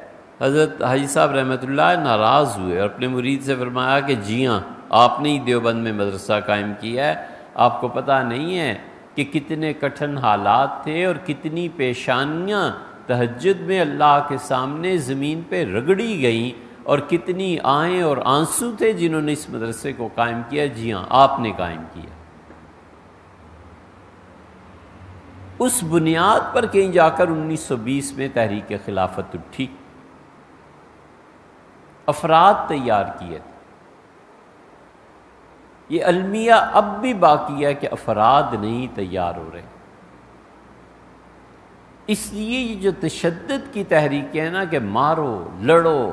حضرت حاجی صاحب رحمۃ اللہ ناراض ہوئے اور اپنے مرید سے فرمایا کہ جی ہاں، آپ نے ہی دیوبند میں مدرسہ قائم کیا ہے، آپ کو پتہ نہیں ہے کہ کتنے کٹھن حالات تھے اور کتنی پیشانیاں تہجد میں اللہ کے سامنے زمین پہ رگڑی گئیں، اور کتنی آہیں اور آنسو تھے جنہوں نے اس مدرسے کو قائم کیا۔ جی ہاں، آپ نے قائم کیا۔ اس بنیاد پر کہیں جا کر 1920 میں تحریک خلافت اٹھی، افراد تیار کیے تھے۔ یہ المیہ اب بھی باقی ہے کہ افراد نہیں تیار ہو رہے۔ اس لیے یہ جو تشدد کی تحریکیں ہیں نا کہ مارو لڑو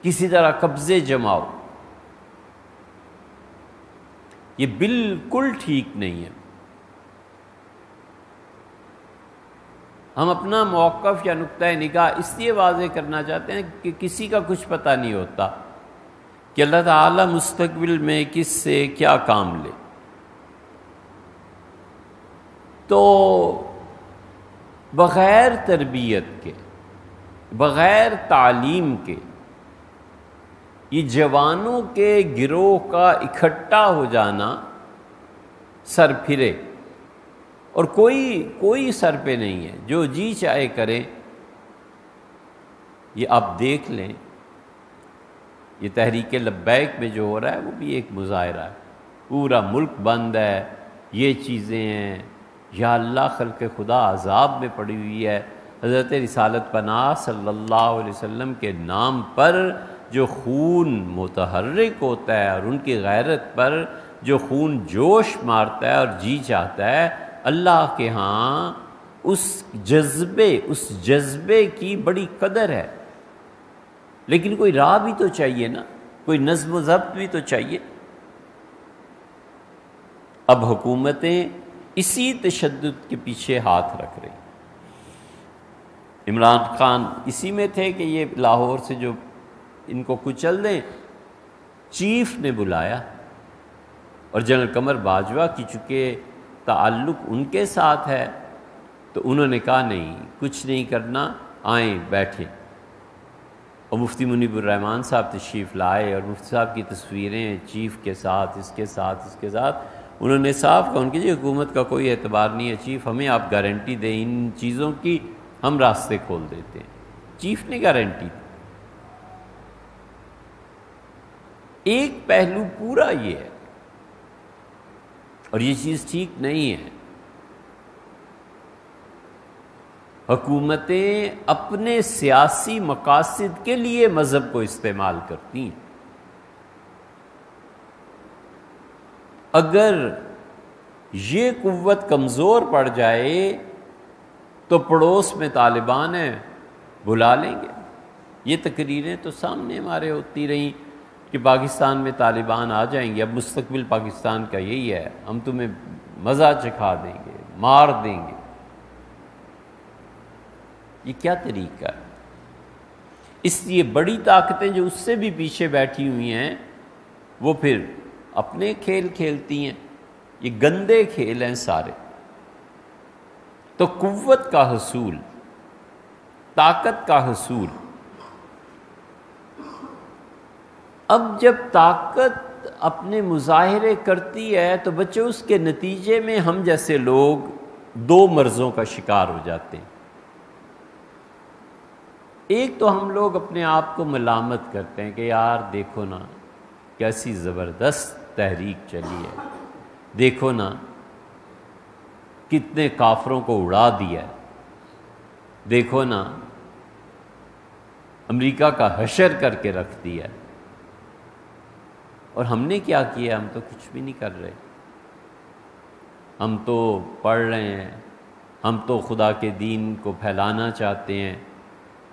کسی طرح قبضے جماؤ، یہ بالکل ٹھیک نہیں ہے۔ ہم اپنا موقف یا نقطہ نگاہ اس لیے واضح کرنا چاہتے ہیں کہ کسی کا کچھ پتہ نہیں ہوتا کہ اللہ تعالیٰ مستقبل میں کس سے کیا کام لے۔ تو بغیر تربیت کے، بغیر تعلیم کے، یہ جوانوں کے گروہ کا اکٹھا ہو جانا سر پھرے، اور کوئی سر پہ نہیں ہے، جو جی چاہے کرے۔ یہ آپ دیکھ لیں، یہ تحریک لبیک میں جو ہو رہا ہے وہ بھی ایک مظاہرہ ہے، پورا ملک بند ہے، یہ چیزیں ہیں۔ یا اللہ، خلق خدا عذاب میں پڑی ہوئی ہے۔ حضرت رسالت پناہ صلی اللہ علیہ وسلم کے نام پر جو خون متحرک ہوتا ہے اور ان کی غیرت پر جو خون جوش مارتا ہے اور جی چاہتا ہے، اللہ کے ہاں اس جذبے کی بڑی قدر ہے۔ لیکن کوئی راہ بھی تو چاہیے نا، کوئی نظم و ضبط بھی تو چاہیے۔ اب حکومتیں اسی تشدد کے پیچھے ہاتھ رکھ رہی۔ عمران خان اسی میں تھے کہ یہ لاہور سے جو ان کو کچل دیں، چیف نے بلایا، اور جنرل قمر باجوہ کی چونکہ تعلق ان کے ساتھ ہے تو انہوں نے کہا نہیں، کچھ نہیں کرنا، آئیں بیٹھیں۔ اور مفتی منیب الرحمن صاحب تشریف لائے، اور مفتی صاحب کی تصویریں چیف کے ساتھ، اس کے ساتھ انہوں نے صاف کہا ان کی جی حکومت کا کوئی اعتبار نہیں ہے چیف، ہمیں آپ گارنٹی دیں ان چیزوں کی، ہم راستے کھول دیتے ہیں۔ چیف نے گارنٹی دی۔ ایک پہلو پورا یہ ہے، اور یہ چیز ٹھیک نہیں ہے، حکومتیں اپنے سیاسی مقاصد کے لیے مذہب کو استعمال کرتی ہیں۔ اگر یہ قوت کمزور پڑ جائے تو پڑوس میں طالبان ہیں، بلا لیں گے۔ یہ تقریریں تو سامنے ہمارے ہوتی رہیں کہ پاکستان میں طالبان آ جائیں گے، اب مستقبل پاکستان کا یہی ہے، ہم تمہیں مزہ چکھا دیں گے، مار دیں گے۔ یہ کیا طریقہ ہے؟ اس لیے بڑی طاقتیں جو اس سے بھی پیچھے بیٹھی ہوئی ہیں وہ پھر اپنے کھیل کھیلتی ہیں۔ یہ گندے کھیل ہیں سارے۔ تو قوت کا حصول، طاقت کا حصول، اب جب طاقت اپنے مظاہرے کرتی ہے تو بچے اس کے نتیجے میں ہم جیسے لوگ دو مرضوں کا شکار ہو جاتے ہیں۔ ایک تو ہم لوگ اپنے آپ کو ملامت کرتے ہیں کہ یار دیکھو نا کیسی زبردست تحریک چلی ہے، دیکھو نا کتنے کافروں کو اڑا دیا ہے، دیکھو نا امریکہ کا حشر کر کے رکھ دیا ہے۔ اور ہم نے کیا کیا؟ ہم تو کچھ بھی نہیں کر رہے، ہم تو پڑھ رہے ہیں، ہم تو خدا کے دین کو پھیلانا چاہتے ہیں،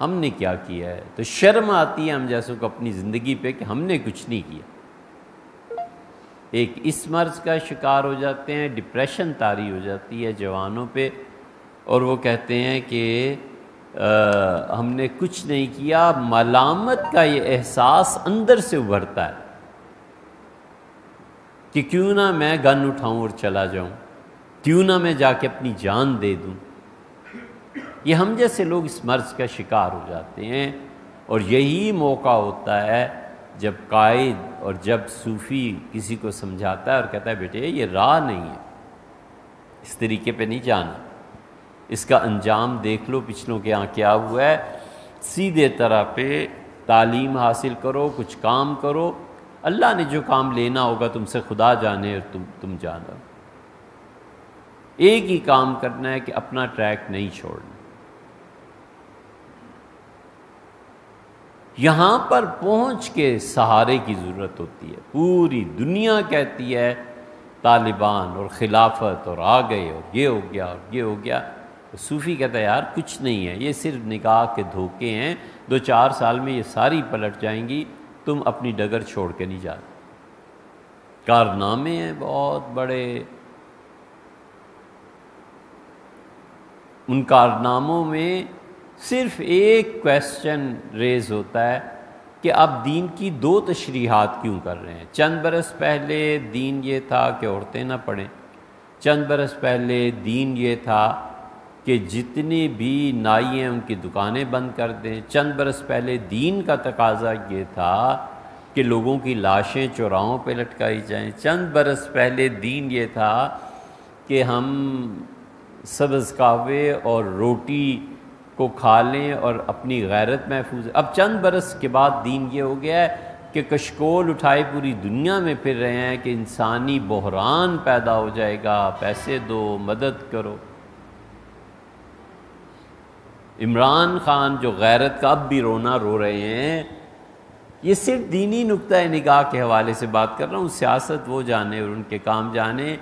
ہم نے کیا کیا ہے؟ تو شرم آتی ہے ہم جیسوں کو اپنی زندگی پہ کہ ہم نے کچھ نہیں کیا۔ ایک اس مرض کا شکار ہو جاتے ہیں، ڈپریشن طاری ہو جاتی ہے جوانوں پہ، اور وہ کہتے ہیں کہ ہم نے کچھ نہیں کیا۔ ملامت کا یہ احساس اندر سے ابھرتا ہے کہ کیوں نہ میں گن اٹھاؤں اور چلا جاؤں، کیوں نہ میں جا کے اپنی جان دے دوں۔ یہ ہم جیسے لوگ اس مرض کا شکار ہو جاتے ہیں، اور یہی موقع ہوتا ہے جب قائد اور جب صوفی کسی کو سمجھاتا ہے اور کہتا ہے بیٹے یہ راہ نہیں ہے، اس طریقے پہ نہیں جانا، اس کا انجام دیکھ لو پچھلوں کے یہاں کیا ہوا ہے، سیدھے طرح پہ تعلیم حاصل کرو، کچھ کام کرو، اللہ نے جو کام لینا ہوگا تم سے خدا جانے اور تم جانا۔ ایک ہی کام کرنا ہے کہ اپنا ٹریک نہیں چھوڑنا۔ یہاں پر پہنچ کے سہارے کی ضرورت ہوتی ہے۔ پوری دنیا کہتی ہے طالبان اور خلافت اور آ گئے اور یہ ہو گیا اور یہ ہو گیا، صوفی کہتا ہے یار کچھ نہیں ہے، یہ صرف نکاح کے دھوکے ہیں، 2-4 سال میں یہ ساری پلٹ جائیں گی، تم اپنی ڈگر چھوڑ کے نہیں جاتے۔ کارنامے ہیں بہت بڑے، ان کارناموں میں صرف ایک کویسچن ریز ہوتا ہے کہ آپ دین کی 2 تشریحات کیوں کر رہے ہیں؟ چند برس پہلے دین یہ تھا کہ عورتیں نہ پڑھیں، چند برس پہلے دین یہ تھا کہ جتنی بھی نائی ہیں ان کی دکانیں بند کر دیں، چند برس پہلے دین کا تقاضا یہ تھا کہ لوگوں کی لاشیں چوراہوں پہ لٹکائی جائیں، چند برس پہلے دین یہ تھا کہ ہم سبز قہوے اور روٹی کو کھا لیں اور اپنی غیرت محفوظ ہے۔ اب چند برس کے بعد دین یہ ہو گیا ہے کہ کشکول اٹھائے پوری دنیا میں پھر رہے ہیں کہ انسانی بحران پیدا ہو جائے گا، پیسے دو، مدد کرو۔ عمران خان جو غیرت کا اب بھی رونا رو رہے ہیں، یہ صرف دینی نقطہ نگاہ کے حوالے سے بات کر رہا ہوں، سیاست وہ جانے اور ان کے کام جانے۔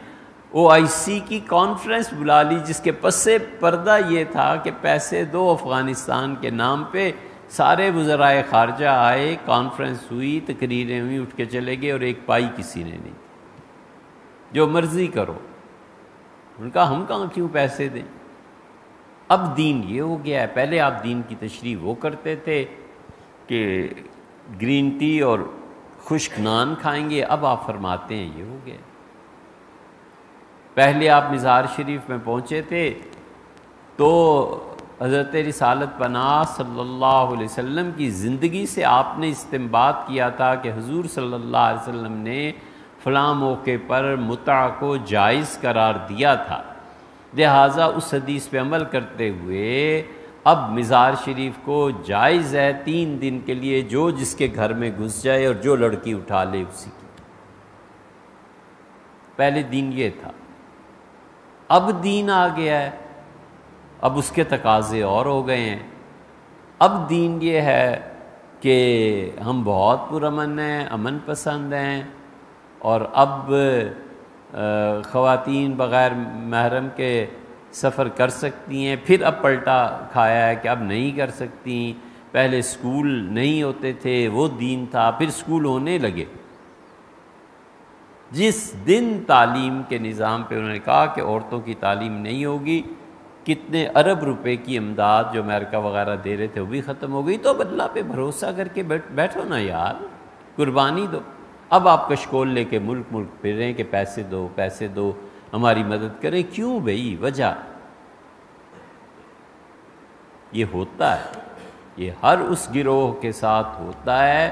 OIC کی کانفرنس بلا لی جس کے پس پردہ یہ تھا کہ پیسے دو افغانستان کے نام پہ، سارے وزرائے خارجہ آئے، کانفرنس ہوئی، تقریریں ہوئی، اٹھ کے چلے گئے اور ایک پائی کسی نے نہیں، جو مرضی کرو۔ ان کا ہم کہاں کیوں پیسے دیں؟ اب دین یہ ہو گیا ہے۔ پہلے آپ دین کی تشریح وہ کرتے تھے کہ گرین ٹی اور خشک نان کھائیں گے، اب آپ فرماتے ہیں یہ ہو گیا۔ پہلے آپ مزار شریف میں پہنچے تھے تو حضرت رسالت پناہ صلی اللہ علیہ وسلم کی زندگی سے آپ نے استنباط کیا تھا کہ حضور صلی اللہ علیہ وسلم نے فلاں موقع پر متع کو جائز قرار دیا تھا، لہٰذا اس حدیث پہ عمل کرتے ہوئے اب مزار شریف کو جائز ہے 3 دن کے لیے جو جس کے گھر میں گھس جائے اور جو لڑکی اٹھا لے اسی کی۔ پہلے دین یہ تھا، اب دین آ گیا ہے، اب اس کے تقاضے اور ہو گئے ہیں۔ اب دین یہ ہے کہ ہم بہت پرامن ہیں، امن پسند ہیں، اور اب خواتین بغیر محرم کے سفر کر سکتی ہیں۔ پھر اب پلٹا کھایا ہے کہ اب نہیں کر سکتی، پہلے سکول نہیں ہوتے تھے وہ دین تھا، پھر سکول ہونے لگے۔ جس دن تعلیم کے نظام پہ انہوں نے کہا کہ عورتوں کی تعلیم نہیں ہوگی، کتنے ارب روپے کی امداد جو امریکہ وغیرہ دے رہے تھے وہ بھی ختم ہو گئی، تو اب اللہ پہ بھروسہ کر کے بیٹھو نا یار، قربانی دو۔ اب آپ کشکول لے کے ملک پھر رہے ہیں کہ پیسے دو، پیسے دو، ہماری مدد کریں۔ کیوں بھئی؟ وجہ یہ ہوتا ہے، یہ ہر اس گروہ کے ساتھ ہوتا ہے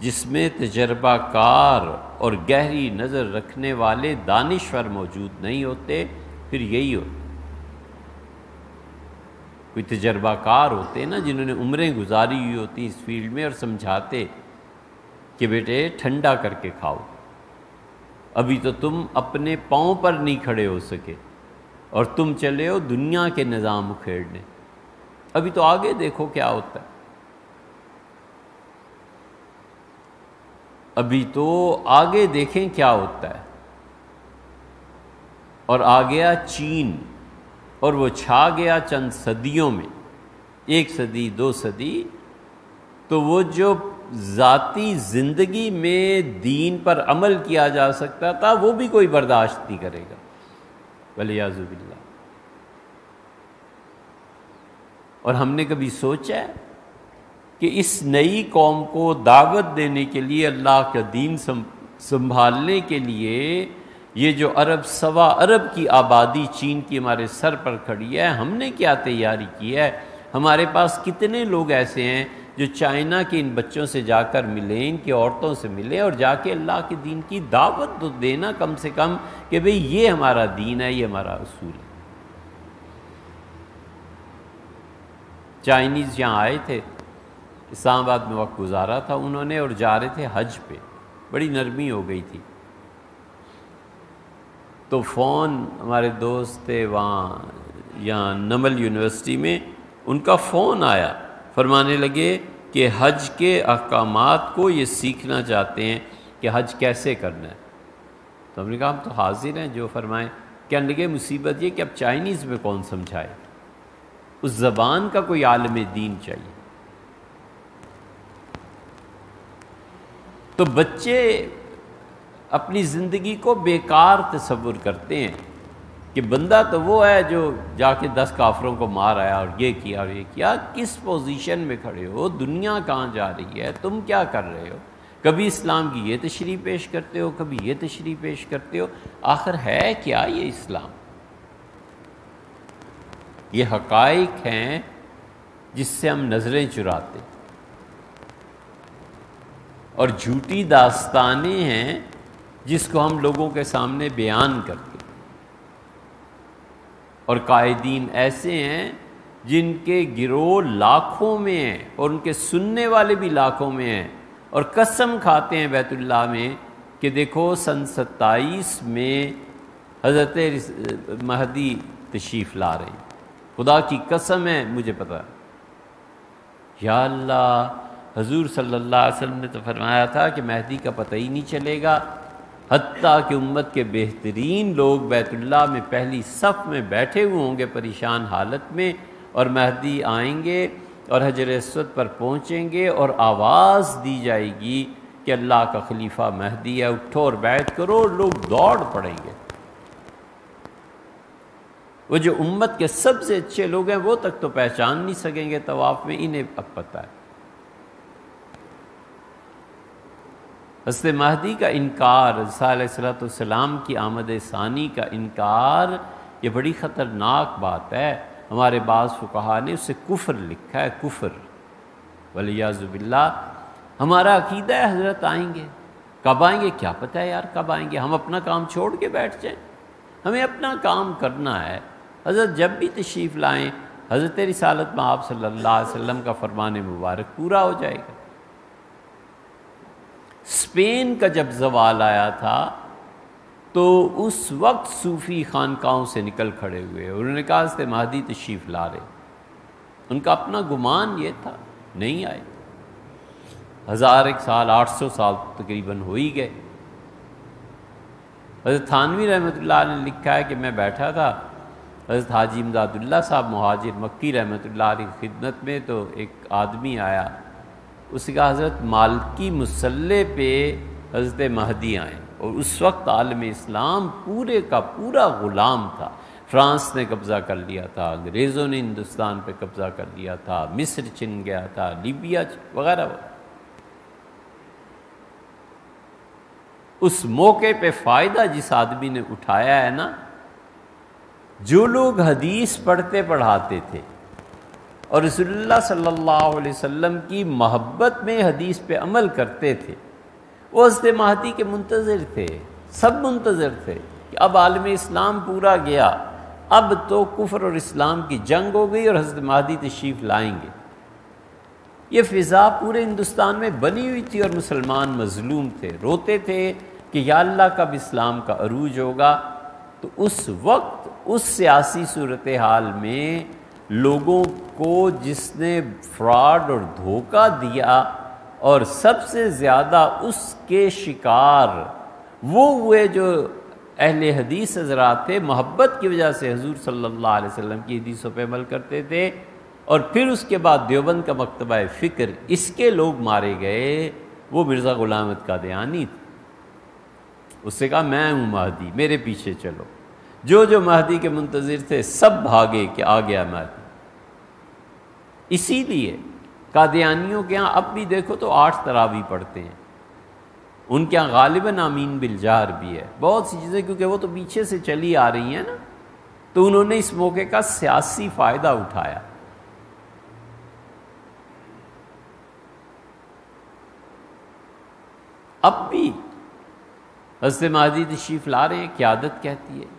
جس میں تجربہ کار اور گہری نظر رکھنے والے دانشور موجود نہیں ہوتے، پھر یہی ہوتا۔ کوئی تجربہ کار ہوتے نا جنہوں نے عمریں گزاری ہوئی ہوتی اس فیلڈ میں، اور سمجھاتے کہ بیٹے ٹھنڈا کر کے کھاؤ، ابھی تو تم اپنے پاؤں پر نہیں کھڑے ہو سکے اور تم چلے ہو دنیا کے نظام اکھیڑنے، ابھی تو آگے دیکھو کیا ہوتا ہے۔ ابھی تو آگے دیکھیں کیا ہوتا ہے۔ اور آ گیا چین، اور وہ چھا گیا چند صدیوں میں، 1 صدی 2 صدی، تو وہ جو ذاتی زندگی میں دین پر عمل کیا جا سکتا تھا وہ بھی کوئی برداشت نہیں کرے گا، والعیاذ باللہ۔ اور ہم نے کبھی سوچا ہے کہ اس نئی قوم کو دعوت دینے کے لیے، اللہ کا دین سنبھالنے کے لیے، یہ جو سوا ارب کی آبادی چین کی ہمارے سر پر کھڑی ہے، ہم نے کیا تیاری کی ہے؟ ہمارے پاس کتنے لوگ ایسے ہیں جو چائنا کے ان بچوں سے جا کر ملیں، ان کی عورتوں سے ملیں، اور جا کے اللہ کے دین کی دعوت تو دینا کم سے کم کہ بھئی یہ ہمارا دین ہے، یہ ہمارا اصول ہے۔ چائنیز یہاں آئے تھے، اسلام آباد میں وقت گزارا تھا انہوں نے، اور جا رہے تھے حج پہ، بڑی نرمی ہو گئی تھی، تو فون ہمارے دوست تھے وہاں یہاں نمل یونیورسٹی میں، ان کا فون آیا، فرمانے لگے کہ حج کے احکامات کو یہ سیکھنا چاہتے ہیں کہ حج کیسے کرنا ہے۔ تو ہم نے کہا ہم تو حاضر ہیں، جو فرمائیں۔ کہنے لگے مصیبت یہ کہ اب چائنیز میں کون سمجھائے، اس زبان کا کوئی عالم دین چاہیے۔ تو بچے اپنی زندگی کو بیکار تصور کرتے ہیں کہ بندہ تو وہ ہے جو جا کے 10 کافروں کو مار آیا اور یہ کیا اور یہ کیا۔ کس پوزیشن میں کھڑے ہو؟ دنیا کہاں جا رہی ہے؟ تم کیا کر رہے ہو؟ کبھی اسلام کی یہ تشریح پیش کرتے ہو، کبھی یہ تشریح پیش کرتے ہو، آخر ہے کیا یہ اسلام؟ یہ حقائق ہیں جس سے ہم نظریں چراتے اور جھوٹی داستانیں ہیں جس کو ہم لوگوں کے سامنے بیان کرتے، اور قائدین ایسے ہیں جن کے گروہ لاکھوں میں ہیں اور ان کے سننے والے بھی لاکھوں میں ہیں، اور قسم کھاتے ہیں بیت اللہ میں کہ دیکھو سن 27 میں حضرت مہدی تشریف لا رہے ہیں، خدا کی قسم ہے مجھے پتہ ہے۔ یا اللہ، حضور صلی اللہ علیہ وسلم نے تو فرمایا تھا کہ مہدی کا پتہ ہی نہیں چلے گا، حتیٰ کہ امت کے بہترین لوگ بیت اللہ میں پہلی صف میں بیٹھے ہوئے ہوں گے پریشان حالت میں، اور مہدی آئیں گے اور حجر اسود پر پہنچیں گے اور آواز دی جائے گی کہ اللہ کا خلیفہ مہدی ہے، اٹھو اور بیعت کرو، لوگ دوڑ پڑیں گے۔ وہ جو امت کے سب سے اچھے لوگ ہیں وہ تک تو پہچان نہیں سکیں گے طواف میں، انہیں اب پتہ ہے۔ حضرت مہدی کا انکار، عیسیٰ علیہ السلام کی آمد ثانی کا انکار، یہ بڑی خطرناک بات ہے۔ ہمارے بعض فقہا نے اسے کفر لکھا ہے، کفر والعیاذ باللہ۔ ہمارا عقیدہ ہے حضرت آئیں گے، کب آئیں گے کیا پتہ ہے یار کب آئیں گے، ہم اپنا کام چھوڑ کے بیٹھ جائیں، ہمیں اپنا کام کرنا ہے۔ حضرت جب بھی تشریف لائیں، حضرت رسالت میں آپ صلی اللہ علیہ وسلم کا فرمان مبارک پورا ہو جائے گا۔ اسپین کا جب زوال آیا تھا تو اس وقت صوفی خانقاہوں سے نکل کھڑے ہوئے، انہوں نے کہا حضرت مہدی تشریف لا رہے، ان کا اپنا گمان یہ تھا، نہیں آئے۔ 1001 سال، 800 سال تقریباً ہو ہی گئے۔ حضرت تھانوی رحمۃ اللہ نے لکھا ہے کہ میں بیٹھا تھا، حضرت حاجی امداد اللہ صاحب مہاجر مکی رحمۃ اللہ علیہ کی خدمت میں، تو ایک آدمی آیا، اس نے کہا حضرت مالکی مسلح پہ حضرت مہدی آئیں، اور اس وقت عالم اسلام پورے کا پورا غلام تھا۔ فرانس نے قبضہ کر لیا تھا، انگریزوں نے ہندوستان پہ قبضہ کر لیا تھا، مصر چھن گیا تھا، لیبیا وغیرہ وغیرہ۔ اس موقع پہ فائدہ جس آدمی نے اٹھایا ہے نا، جو لوگ حدیث پڑھتے پڑھاتے تھے اور رسول اللہ صلی اللہ علیہ وسلم کی محبت میں حدیث پہ عمل کرتے تھے، وہ حضرت مہدی کے منتظر تھے، سب منتظر تھے کہ اب عالم اسلام پورا گیا، اب تو کفر اور اسلام کی جنگ ہو گئی اور حضرت مہدی تشریف لائیں گے۔ یہ فضا پورے ہندوستان میں بنی ہوئی تھی اور مسلمان مظلوم تھے، روتے تھے کہ یا اللہ کب اسلام کا عروج ہوگا۔ تو اس وقت اس سیاسی صورتحال میں لوگوں کو جس نے فراڈ اور دھوکہ دیا اور سب سے زیادہ اس کے شکار وہ ہوئے جو اہل حدیث حضرات تھے، محبت کی وجہ سے حضور صلی اللہ علیہ وسلم کی حدیثوں پہ عمل کرتے تھے، اور پھر اس کے بعد دیوبند کا مکتبہ فکر، اس کے لوگ مارے گئے، وہ مرزا غلام احمد قادیانی تھے۔ اس سے کہا میں ہوں مہدی، میرے پیچھے چلو۔ جو مہدی کے منتظر تھے سب بھاگے کہ آ گیا مہدی۔ اسی لیے قادیانیوں کے ہاں اب بھی دیکھو تو 8 تراویح پڑھتے ہیں، ان کے ہاں غالباً آمین بالجہر بھی ہے، بہت سی چیزیں کیونکہ وہ تو پیچھے سے چلی آ رہی ہیں نا، تو انہوں نے اس موقع کا سیاسی فائدہ اٹھایا۔ اب بھی حضرت مہدی تشریف لا رہے ہیں، قیادت کہتی ہے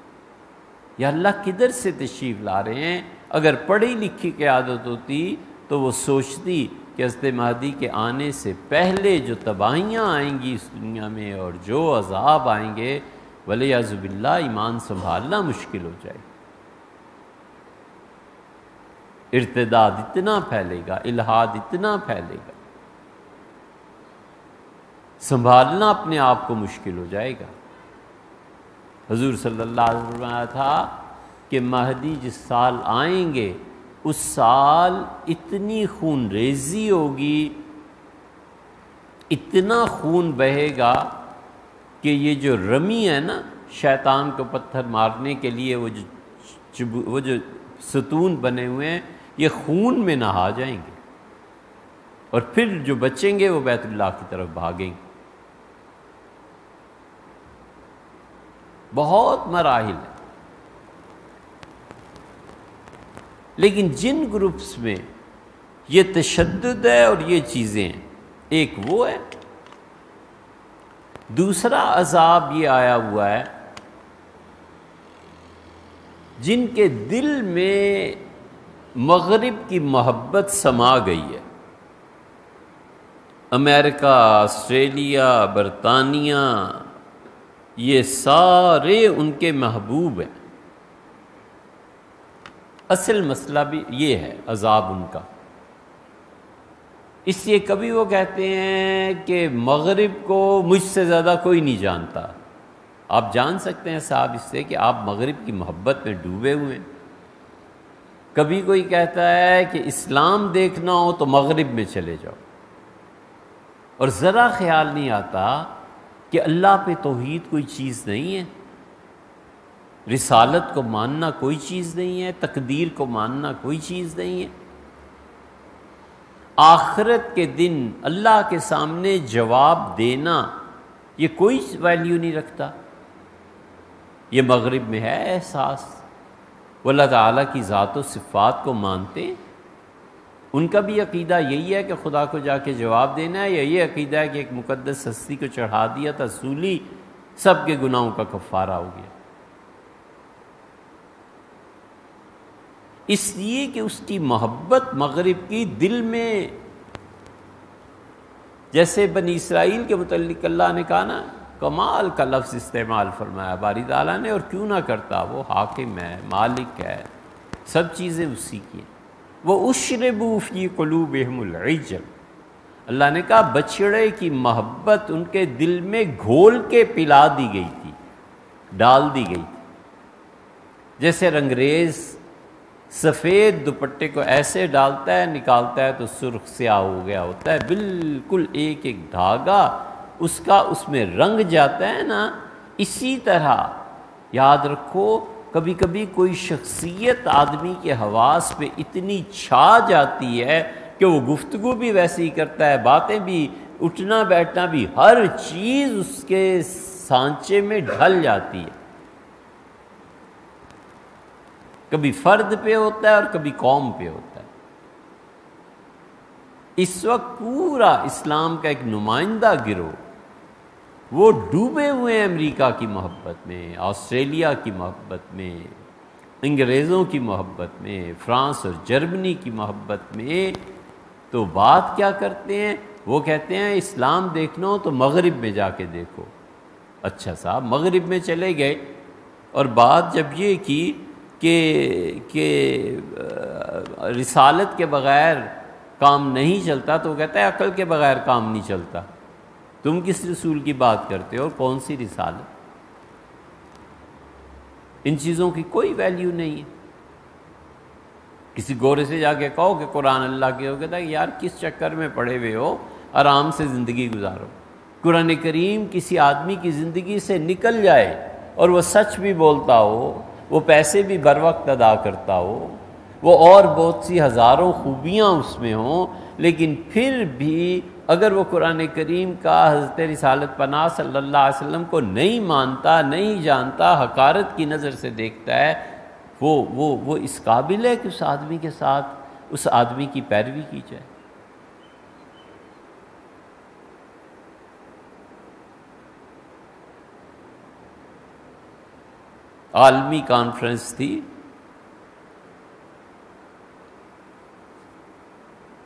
یا اللہ کدھر سے تشریف لا رہے ہیں؟ اگر پڑھی لکھی قیادت ہوتی تو وہ سوچتی کہ حضرت مہدی کے آنے سے پہلے جو تباہیاں آئیں گی اس دنیا میں اور جو عذاب آئیں گے، والعیاذ باللہ ایمان سنبھالنا مشکل ہو جائے، ارتداد اتنا پھیلے گا، الحاد اتنا پھیلے گا، سنبھالنا اپنے آپ کو مشکل ہو جائے گا۔ حضور صلی اللہ علیہ وسلم نے فرمایا تھا کہ مہدی جس سال آئیں گے اس سال اتنی خون ریزی ہوگی، اتنا خون بہے گا کہ یہ جو رمی ہے نا شیطان کو پتھر مارنے کے لیے، وہ جو ستون بنے ہوئے ہیں، یہ خون میں نہا جائیں گے، اور پھر جو بچیں گے وہ بیت اللہ کی طرف بھاگیں گے۔ بہت مراحل ہیں، لیکن جن گروپس میں یہ تشدد ہے اور یہ چیزیں ہیں، ایک وہ ہے۔ دوسرا عذاب یہ آیا ہوا ہے جن کے دل میں مغرب کی محبت سما گئی ہے۔ امریکہ، آسٹریلیا، برطانیہ، یہ سارے ان کے محبوب ہیں۔ اصل مسئلہ بھی یہ ہے عذاب ان کا۔ اس لیے کبھی وہ کہتے ہیں کہ مغرب کو مجھ سے زیادہ کوئی نہیں جانتا۔ آپ جان سکتے ہیں صاحب اس سے کہ آپ مغرب کی محبت میں ڈوبے ہوئے ہیں۔ کبھی کوئی کہتا ہے کہ اسلام دیکھنا ہو تو مغرب میں چلے جاؤ، اور ذرا خیال نہیں آتا کہ اللہ پہ توحید کوئی چیز نہیں ہے، رسالت کو ماننا کوئی چیز نہیں ہے، تقدیر کو ماننا کوئی چیز نہیں ہے، آخرت کے دن اللہ کے سامنے جواب دینا یہ کوئی ویلیو نہیں رکھتا۔ یہ مغرب میں ہے احساس، وہ اللہ تعالیٰ کی ذات و صفات کو مانتے ہیں، ان کا بھی عقیدہ یہی ہے کہ خدا کو جا کے جواب دینا ہے، یا یہ عقیدہ ہے کہ ایک مقدس ہستی کو چڑھا دیا تھا سولی، سب کے گناہوں کا کفارہ ہو گیا۔ اس لیے کہ اس کی محبت مغرب کی دل میں، جیسے بنی اسرائیل کے متعلق اللہ نے کہا نا، کمال کا لفظ استعمال فرمایا باری تعالیٰ نے، اور کیوں نہ کرتا، وہ حاکم ہے، مالک ہے، سب چیزیں اسی کی ہیں۔ وہ اشربوا فی قلوبہم العجل، اللہ نے کہا بچڑے کی محبت ان کے دل میں گھول کے پلا دی گئی تھی، ڈال دی گئی تھی۔ جیسے رنگریز سفید دوپٹے کو ایسے ڈالتا ہے، نکالتا ہے تو سرخ سیاہ ہو گیا ہوتا ہے، بالکل ایک ایک دھاگا اس کا اس میں رنگ جاتا ہے نا۔ اسی طرح یاد رکھو، کبھی کبھی کوئی شخصیت آدمی کے حواس پہ اتنی چھا جاتی ہے کہ وہ گفتگو بھی ویسے ہی کرتا ہے، باتیں بھی، اٹھنا بیٹھنا بھی، ہر چیز اس کے سانچے میں ڈھل جاتی ہے۔ کبھی فرد پہ ہوتا ہے اور کبھی قوم پہ ہوتا ہے۔ اس وقت پورا اسلام کا ایک نمائندہ گروہ وہ ڈوبے ہوئے ہیں امریکہ کی محبت میں، آسٹریلیا کی محبت میں، انگریزوں کی محبت میں، فرانس اور جرمنی کی محبت میں۔ تو بات کیا کرتے ہیں؟ وہ کہتے ہیں اسلام دیکھنا ہو تو مغرب میں جا کے دیکھو۔ اچھا صاحب، مغرب میں چلے گئے، اور بات جب یہ کی کہ رسالت کے بغیر کام نہیں چلتا، تو وہ کہتا ہے عقل کے بغیر کام نہیں چلتا۔ تم کس رسول کی بات کرتے ہو اور کون سی رسالت؟ ان چیزوں کی کوئی ویلیو نہیں ہے۔ کسی گورے سے جا کے کہو کہ قرآن اللہ کے ہو، کہتا ہے یار کس چکر میں پڑے ہوئے ہو، آرام سے زندگی گزارو۔ قرآن کریم کسی آدمی کی زندگی سے نکل جائے اور وہ سچ بھی بولتا ہو، وہ پیسے بھی بر وقت ادا کرتا ہو، وہ اور بہت سی ہزاروں خوبیاں اس میں ہوں، لیکن پھر بھی اگر وہ قرآن کریم کا، حضرت رسالت پناہ صلی اللہ علیہ وسلم کو نہیں مانتا، نہیں جانتا، حقارت کی نظر سے دیکھتا ہے، وہ اس قابل ہے کہ اس آدمی کے ساتھ اس آدمی کی پیروی کی جائے۔ عالمی کانفرنس تھی،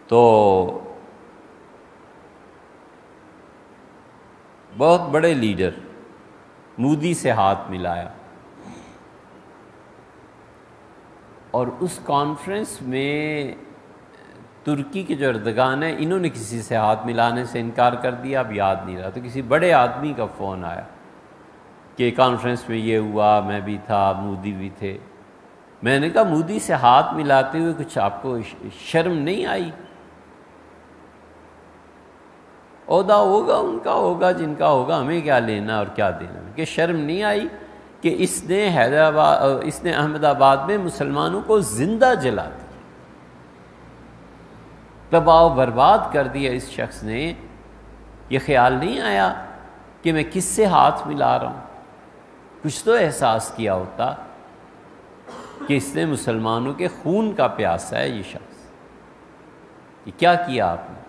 تو بہت بڑے لیڈر مودی سے ہاتھ ملایا، اور اس کانفرنس میں ترکی کے جو اردگان ہیں انہوں نے کسی سے ہاتھ ملانے سے انکار کر دیا، اب یاد نہیں رہا، تو کسی بڑے آدمی کا فون آیا کہ کانفرنس میں یہ ہوا، میں بھی تھا، مودی بھی تھے۔ میں نے کہا مودی سے ہاتھ ملاتے ہوئے کچھ آپ کو شرم نہیں آئی؟ عہدہ ہوگا ان کا، ہوگا جن کا ہوگا، ہمیں کیا لینا اور کیا دینا؟ کہ شرم نہیں آئی کہ اس نے احمد آباد میں مسلمانوں کو زندہ جلا دیا، تباہ و برباد کر دیا اس شخص نے؟ یہ خیال نہیں آیا کہ میں کس سے ہاتھ ملا رہا ہوں؟ کچھ تو احساس کیا ہوتا کہ اس نے مسلمانوں کے خون کا پیاسا ہے یہ شخص۔ یہ کیا کیا آپ نے؟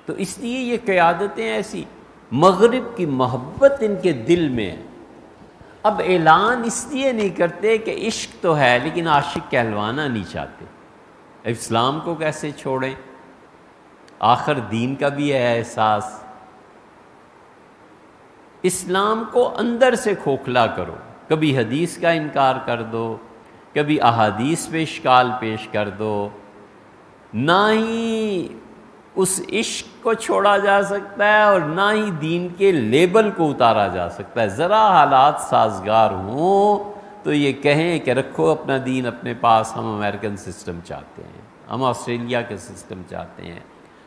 تو اس لیے یہ قیادتیں ایسی، مغرب کی محبت ان کے دل میں ہے۔ اب اعلان اس لیے نہیں کرتے کہ عشق تو ہے لیکن عاشق کہلوانا نہیں چاہتے۔ اسلام کو کیسے چھوڑیں؟ آخر دین کا بھی ہے احساس۔ اسلام کو اندر سے کھوکھلا کرو، کبھی حدیث کا انکار کر دو، کبھی احادیث پہ اشکال پیش کر دو، نہ ہی اس عشق کو چھوڑا جا سکتا ہے اور نہ ہی دین کے لیبل کو اتارا جا سکتا ہے۔ ذرا حالات سازگار ہوں تو یہ کہیں کہ رکھو اپنا دین اپنے پاس، ہم امریکن سسٹم چاہتے ہیں، ہم آسٹریلیا کے سسٹم چاہتے ہیں،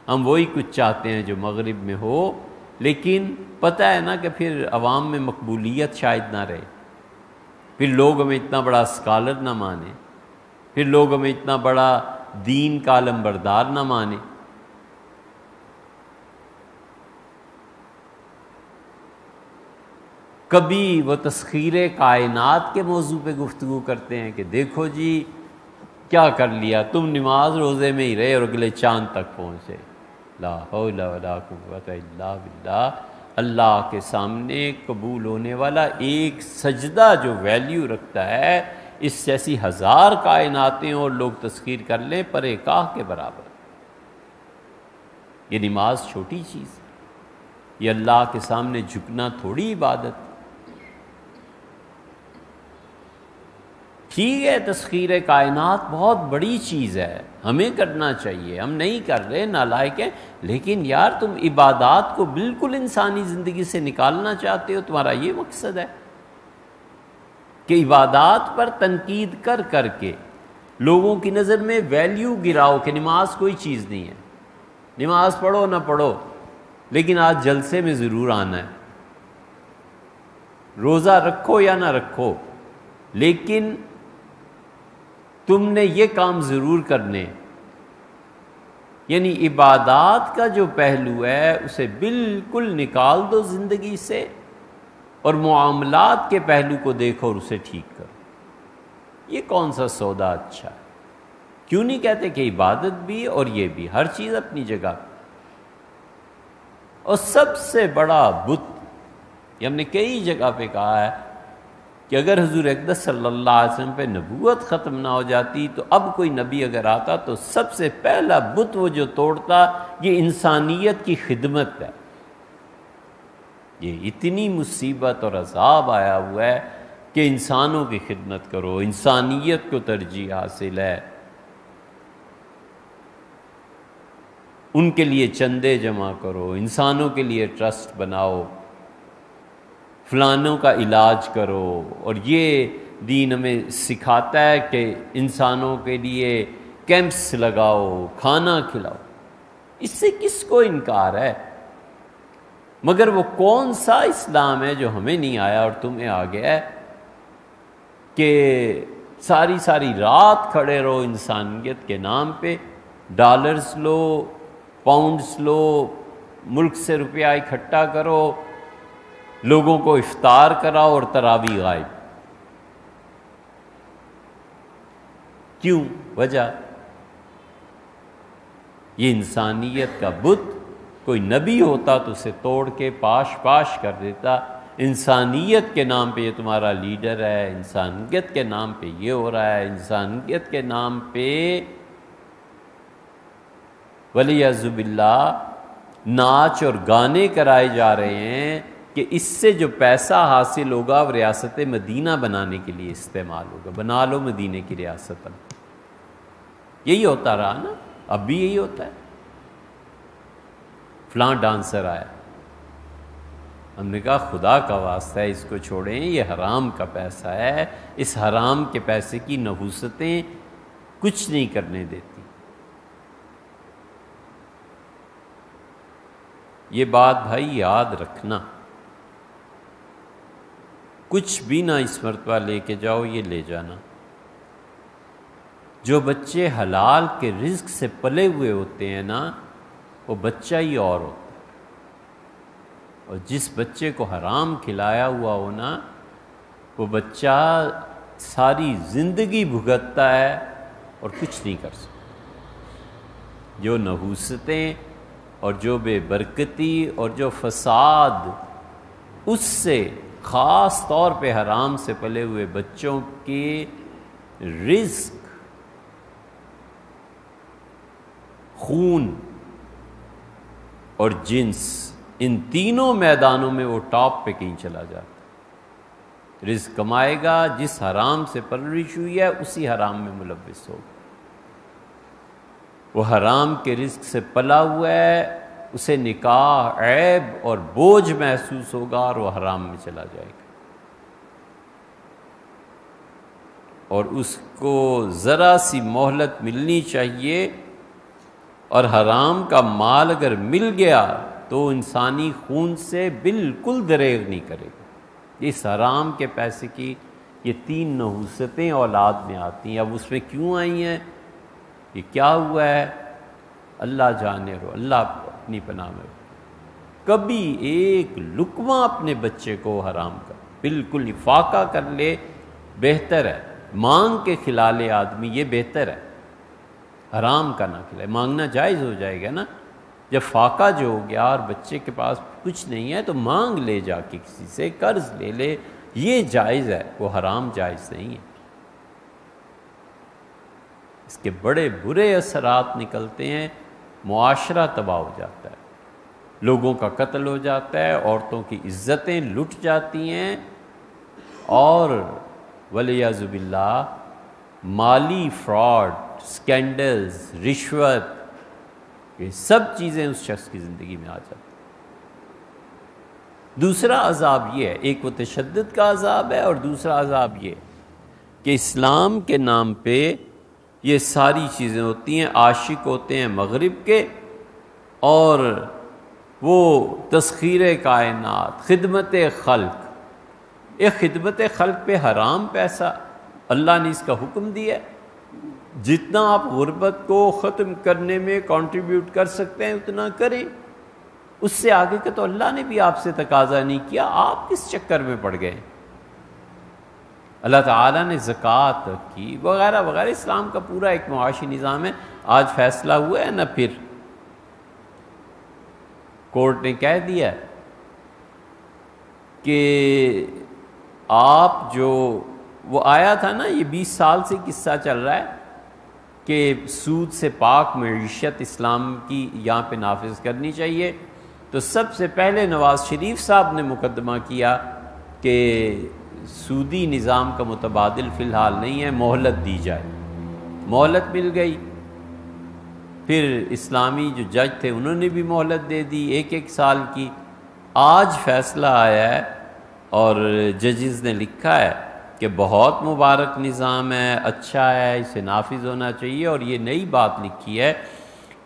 ہم وہی کچھ چاہتے ہیں جو مغرب میں ہو، لیکن پتہ ہے نا کہ پھر عوام میں مقبولیت شاید نہ رہے، پھر لوگ ہمیں اتنا بڑا اسکالر نہ مانیں، پھر لوگ ہمیں اتنا بڑا دین کا علمبردار نہ مانیں۔ کبھی وہ تسخیر کائنات کے موضوع پہ گفتگو کرتے ہیں کہ دیکھو جی کیا کر لیا تم، نماز روزے میں ہی رہے اور اگلے چاند تک پہنچے۔ لا حول ولا قوت الا باللہ۔ اللہ کے سامنے قبول ہونے والا ایک سجدہ جو ویلیو رکھتا ہے، اس جیسی ہزار کائناتیں اور لوگ تسخیر کر لیں پرے کاہ کے برابر۔ یہ نماز چھوٹی چیز ہے، یہ اللہ کے سامنے جھکنا تھوڑی عبادت۔ ٹھیک ہے تسخیر کائنات بہت بڑی چیز ہے، ہمیں کرنا چاہیے، ہم نہیں کر رہے، نالائق ہیں، لیکن یار تم عبادات کو بالکل انسانی زندگی سے نکالنا چاہتے ہو، تمہارا یہ مقصد ہے کہ عبادات پر تنقید کر کر کے لوگوں کی نظر میں ویلیو گراؤ کہ نماز کوئی چیز نہیں ہے، نماز پڑھو نہ پڑھو لیکن آج جلسے میں ضرور آنا ہے، روزہ رکھو یا نہ رکھو لیکن تم نے یہ کام ضرور کرنے۔ یعنی عبادات کا جو پہلو ہے اسے بالکل نکال دو زندگی سے، اور معاملات کے پہلو کو دیکھو اور اسے ٹھیک کرو۔ یہ کون سا سودا اچھا ہے؟ کیوں نہیں کہتے کہ عبادت بھی اور یہ بھی، ہر چیز اپنی جگہ۔ اور سب سے بڑا بت، یہ ہم نے کئی جگہ پہ کہا ہے کہ اگر حضور اقدس صلی اللہ علیہ وسلم پہ نبوت ختم نہ ہو جاتی تو اب کوئی نبی اگر آتا تو سب سے پہلا بت وہ جو توڑتا یہ انسانیت کی خدمت ہے۔ یہ اتنی مصیبت اور عذاب آیا ہوا ہے کہ انسانوں کی خدمت کرو، انسانیت کو ترجیح حاصل ہے، ان کے لیے چندے جمع کرو، انسانوں کے لیے ٹرسٹ بناؤ، فلانوں کا علاج کرو، اور یہ دین ہمیں سکھاتا ہے کہ انسانوں کے لیے کیمپس لگاؤ، کھانا کھلاؤ۔ اس سے کس کو انکار ہے؟ مگر وہ کون سا اسلام ہے جو ہمیں نہیں آیا اور تمہیں آ گیا ہے کہ ساری ساری رات کھڑے رہو انسانیت کے نام پہ، ڈالرز لو، پاؤنڈز لو، ملک سے روپیہ اکٹھا کرو، لوگوں کو افطار کراؤ اور تراویح غائب۔ کیوں؟ وجہ یہ انسانیت کا بت، کوئی نبی ہوتا تو اسے توڑ کے پاش پاش کر دیتا۔ انسانیت کے نام پہ یہ تمہارا لیڈر ہے، انسانیت کے نام پہ یہ ہو رہا ہے، انسانیت کے نام پہ ولیعذ باللہ ناچ اور گانے کرائے جا رہے ہیں کہ اس سے جو پیسہ حاصل ہوگا وہ ریاست مدینہ بنانے کے لیے استعمال ہوگا۔ بنا لو مدینہ کی ریاست۔ یہی ہوتا رہا نا، اب بھی یہی ہوتا ہے۔ فلاں ڈانسر آیا، ہم نے کہا خدا کا واسطہ ہے اس کو چھوڑیں، یہ حرام کا پیسہ ہے، اس حرام کے پیسے کی نحوستیں کچھ نہیں کرنے دیتی۔ یہ بات بھائی یاد رکھنا، کچھ بھی نہ اس مرتبہ لے کے جاؤ، یہ لے جانا۔ جو بچے حلال کے رزق سے پلے ہوئے ہوتے ہیں نا، وہ بچہ ہی اور ہوتا ہے، اور جس بچے کو حرام کھلایا ہوا ہو نا، وہ بچہ ساری زندگی بھگتتا ہے اور کچھ نہیں کر سکتا۔ جو نحوستیں اور جو بے برکتی اور جو فساد اس سے خاص طور پہ حرام سے پلے ہوئے بچوں کے رزق، خون اور جنس، ان تینوں میدانوں میں وہ ٹاپ پہ کہیں چلا جاتا ہے۔ رزق کمائے گا، جس حرام سے پرورش ہوئی ہے اسی حرام میں ملوث ہوگا۔ وہ حرام کے رزق سے پلا ہوا ہے، اسے نکاح، عیب اور بوجھ محسوس ہوگا اور وہ حرام میں چلا جائے گا، اور اس کو ذرا سی مہلت ملنی چاہیے، اور حرام کا مال اگر مل گیا تو انسانی خون سے بالکل دریغ نہیں کرے گا۔ اس حرام کے پیسے کی یہ تین نحوستیں اولاد میں آتی ہیں۔ اب اس میں کیوں آئی ہیں، یہ کیا ہوا ہے، اللہ جانے رو، اللہ اپنی پناہ میں۔ کبھی ایک لقمہ اپنے بچے کو حرام کر، بالکل فاقہ کر لے، بہتر ہے۔ مانگ کے کھلا لے آدمی، یہ بہتر ہے، حرام کا نہ کھلائے۔ مانگنا جائز ہو جائے گا نا، جب فاقہ جو ہو گیا اور بچے کے پاس کچھ نہیں ہے تو مانگ لے، جا کے کسی سے قرض لے لے، یہ جائز ہے، وہ حرام جائز نہیں ہے۔ اس کے بڑے برے اثرات نکلتے ہیں، معاشرہ تباہ ہو جاتا ہے، لوگوں کا قتل ہو جاتا ہے، عورتوں کی عزتیں لٹ جاتی ہیں، اور ولیعذ باللہ مالی فراڈ، سکینڈلز، رشوت، یہ سب چیزیں اس شخص کی زندگی میں آ جاتی ہیں۔ دوسرا عذاب یہ ہے، ایک وہ تشدد کا عذاب ہے، اور دوسرا عذاب یہ کہ اسلام کے نام پہ یہ ساری چیزیں ہوتی ہیں، عاشق ہوتے ہیں مغرب کے، اور وہ تسخیر کائنات، خدمت خلق، ایک خدمت خلق پہ حرام پیسہ، اللہ نے اس کا حکم دیا ہے، جتنا آپ غربت کو ختم کرنے میں کنٹریبیوٹ کر سکتے ہیں اتنا کریں، اس سے آگے کا تو اللہ نے بھی آپ سے تقاضا نہیں کیا، آپ کس چکر میں پڑ گئے؟ اللہ تعالیٰ نے زکوٰۃ کی وغیرہ وغیرہ، اسلام کا پورا ایک معاشی نظام ہے۔ آج فیصلہ ہوا ہے نا، پھر کورٹ نے کہہ دیا کہ آپ جو وہ آیا تھا نا، یہ 20 سال سے قصہ چل رہا ہے کہ سود سے پاک معیشت اسلام کی یہاں پہ نافذ کرنی چاہیے، تو سب سے پہلے نواز شریف صاحب نے مقدمہ کیا کہ سودی نظام کا متبادل فی الحال نہیں ہے، مہلت دی جائے، مہلت مل گئی۔ پھر اسلامی جو جج تھے انہوں نے بھی مہلت دے دی 1 سال کی۔ آج فیصلہ آیا ہے اور ججز نے لکھا ہے کہ بہت مبارک نظام ہے، اچھا ہے، اسے نافذ ہونا چاہیے، اور یہ نئی بات لکھی ہے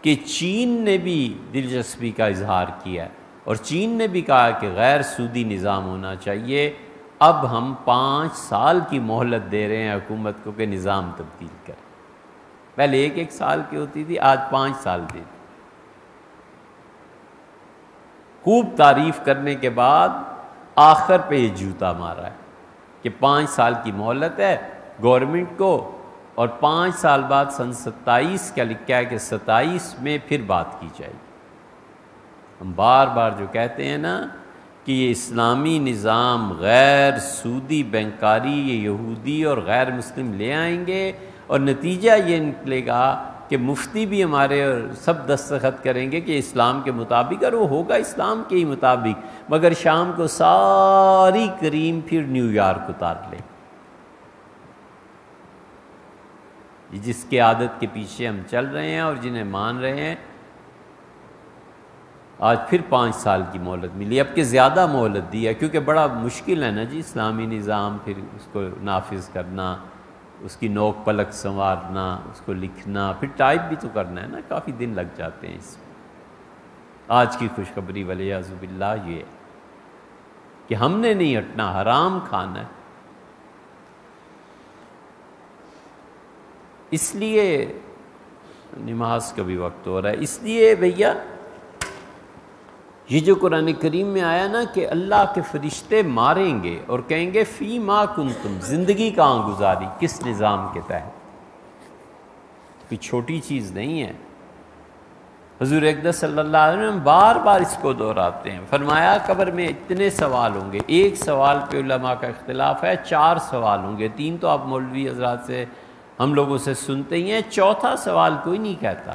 کہ چین نے بھی دلچسپی کا اظہار کیا ہے، اور چین نے بھی کہا کہ غیر سودی نظام ہونا چاہیے۔ اب ہم 5 سال کی مہلت دے رہے ہیں حکومت کو کہ نظام تبدیل کرے، پہلے 1 سال کی ہوتی تھی، آج 5 سال دے دی۔ خوب تعریف کرنے کے بعد آخر پہ یہ جوتا مارا ہے کہ 5 سال کی مہلت ہے گورنمنٹ کو، اور 5 سال بعد سن 27 کا لکھا ہے کہ 27 میں پھر بات کی جائے گی۔ ہم بار بار جو کہتے ہیں نا کہ یہ اسلامی نظام غیر سودی بینکاری یہ یہودی اور غیر مسلم لے آئیں گے، اور نتیجہ یہ نکلے گا کہ مفتی بھی ہمارے سب دستخط کریں گے کہ اسلام کے مطابق، اور وہ ہوگا اسلام کے ہی مطابق، مگر شام کو ساری کریم پھر نیو یارک اتار لے، جس کے عادت کے پیچھے ہم چل رہے ہیں اور جنہیں مان رہے ہیں۔ آج پھر 5 سال کی مہلت ملی، اب کہ زیادہ مہلت دی ہے، کیونکہ بڑا مشکل ہے نا جی اسلامی نظام، پھر اس کو نافذ کرنا، اس کی نوک پلک سنوارنا، اس کو لکھنا، پھر ٹائپ بھی تو کرنا ہے نا، کافی دن لگ جاتے ہیں اس میں۔ آج کی خوشخبری والعیاذ باللہ یہ ہے کہ ہم نے نہیں ہٹنا، حرام کھانا ہے۔ اس لیے نماز کا بھی وقت ہو رہا ہے، اس لیے بھیا یہ جو قرآن کریم میں آیا نا کہ اللہ کے فرشتے ماریں گے اور کہیں گے فی ما کنتم، زندگی کہاں گزاری، کس نظام کے تحت، کوئی چھوٹی چیز نہیں ہے۔ حضور اقدس صلی اللہ علیہ وسلم بار بار اس کو دہراتے ہیں، فرمایا قبر میں اتنے سوال ہوں گے، ایک سوال پہ علماء کا اختلاف ہے، 4 سوال ہوں گے، 3 تو آپ مولوی حضرات سے ہم لوگوں سے سنتے ہی ہیں، چوتھا سوال کوئی نہیں کہتا،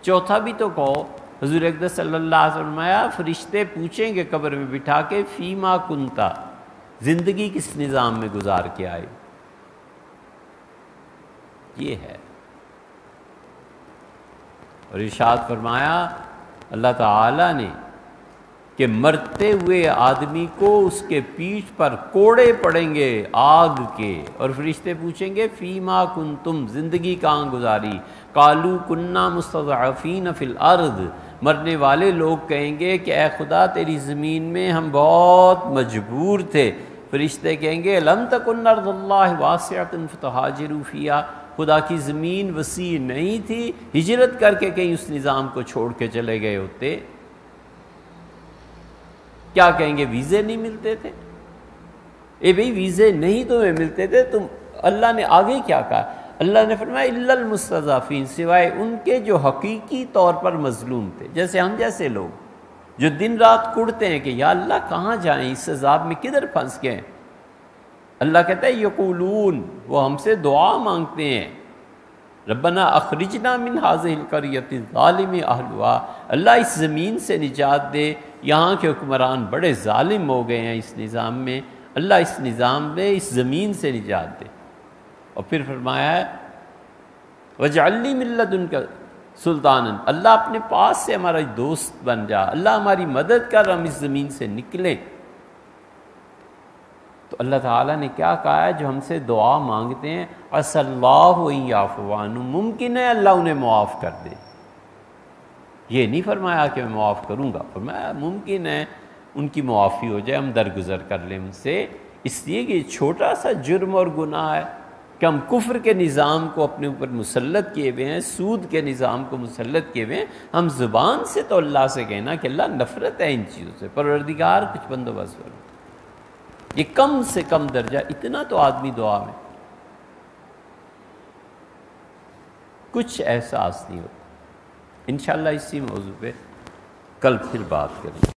چوتھا بھی تو کہو۔ حضور اقدس صلی اللہ علیہ وسلم فرمایا فرشتے پوچھیں گے قبر میں بٹھا کے فی ما کنتا، زندگی کس نظام میں گزار کے آئے، یہ ہے۔ اور ارشاد فرمایا اللہ تعالی نے کہ مرتے ہوئے آدمی کو اس کے پیٹھ پر کوڑے پڑیں گے آگ کے، اور فرشتے پوچھیں گے فی ما کنتم، زندگی کہاں گزاری، قالوا کنا مستضعفین فی الارض، مرنے والے لوگ کہیں گے کہ اے خدا تیری زمین میں ہم بہت مجبور تھے، فرشتے کہیں گے لم تکن ارض اللہ واسعۃ فتہاجروا فیہا، خدا کی زمین وسیع نہیں تھی، ہجرت کر کے کہیں اس نظام کو چھوڑ کے چلے گئے ہوتے۔ کیا کہیں گے ویزے نہیں ملتے تھے؟ اے بھئی ویزے نہیں تمہیں ملتے تھے، تم، اللہ نے آگے کیا کہا؟ اللہ نے فرمایا الا المستضعفین، سوائے ان کے جو حقیقی طور پر مظلوم تھے، جیسے ہم جیسے لوگ جو دن رات کڑتے ہیں کہ یا اللہ کہاں جائیں، اس عذاب میں کدھر پھنس گئے۔ اللہ کہتا ہے یقولون، وہ ہم سے دعا مانگتے ہیں، ربنا اخرجنا من هذه القرية الظالم اهلها، اللہ اس زمین سے نجات دے، یہاں کے حکمران بڑے ظالم ہو گئے ہیں اس نظام میں، اللہ اس نظام میں اس زمین سے نجات دے۔ اور پھر فرمایا ہے وَاجْعَلْ لِي مِن لَّدُنْكَ سُلْطَانًا، اللہ اپنے پاس سے ہمارا دوست بن جا، اللہ ہماری مدد کر، ہم اس زمین سے نکلیں۔ تو اللہ تعالیٰ نے کیا کہا ہے؟ جو ہم سے دعا مانگتے ہیں عَسَى اللَّهُ أَن يَعْفُوَ عَنْهُمْ، ممکن ہے اللہ انہیں معاف کر دے۔ یہ نہیں فرمایا کہ میں معاف کروں گا، فرمایا ممکن ہے ان کی معافی ہو جائے، ہم درگزر کر لیں ان سے، اس لیے کہ چھوٹا سا جرم اور گناہ ہے کہ ہم کفر کے نظام کو اپنے اوپر مسلط کیے ہوئے ہیں، سود کے نظام کو مسلط کیے ہوئے ہیں، ہم زبان سے تو اللہ سے کہنا کہ اللہ نفرت ہے ان چیزوں سے، پروردگار کچھ بندوبست کرو، یہ کم سے کم درجہ، اتنا تو آدمی دعا میں کچھ احساس نہیں ہوتا۔ انشاءاللہ اسی موضوع پہ کل پھر بات کریں گے۔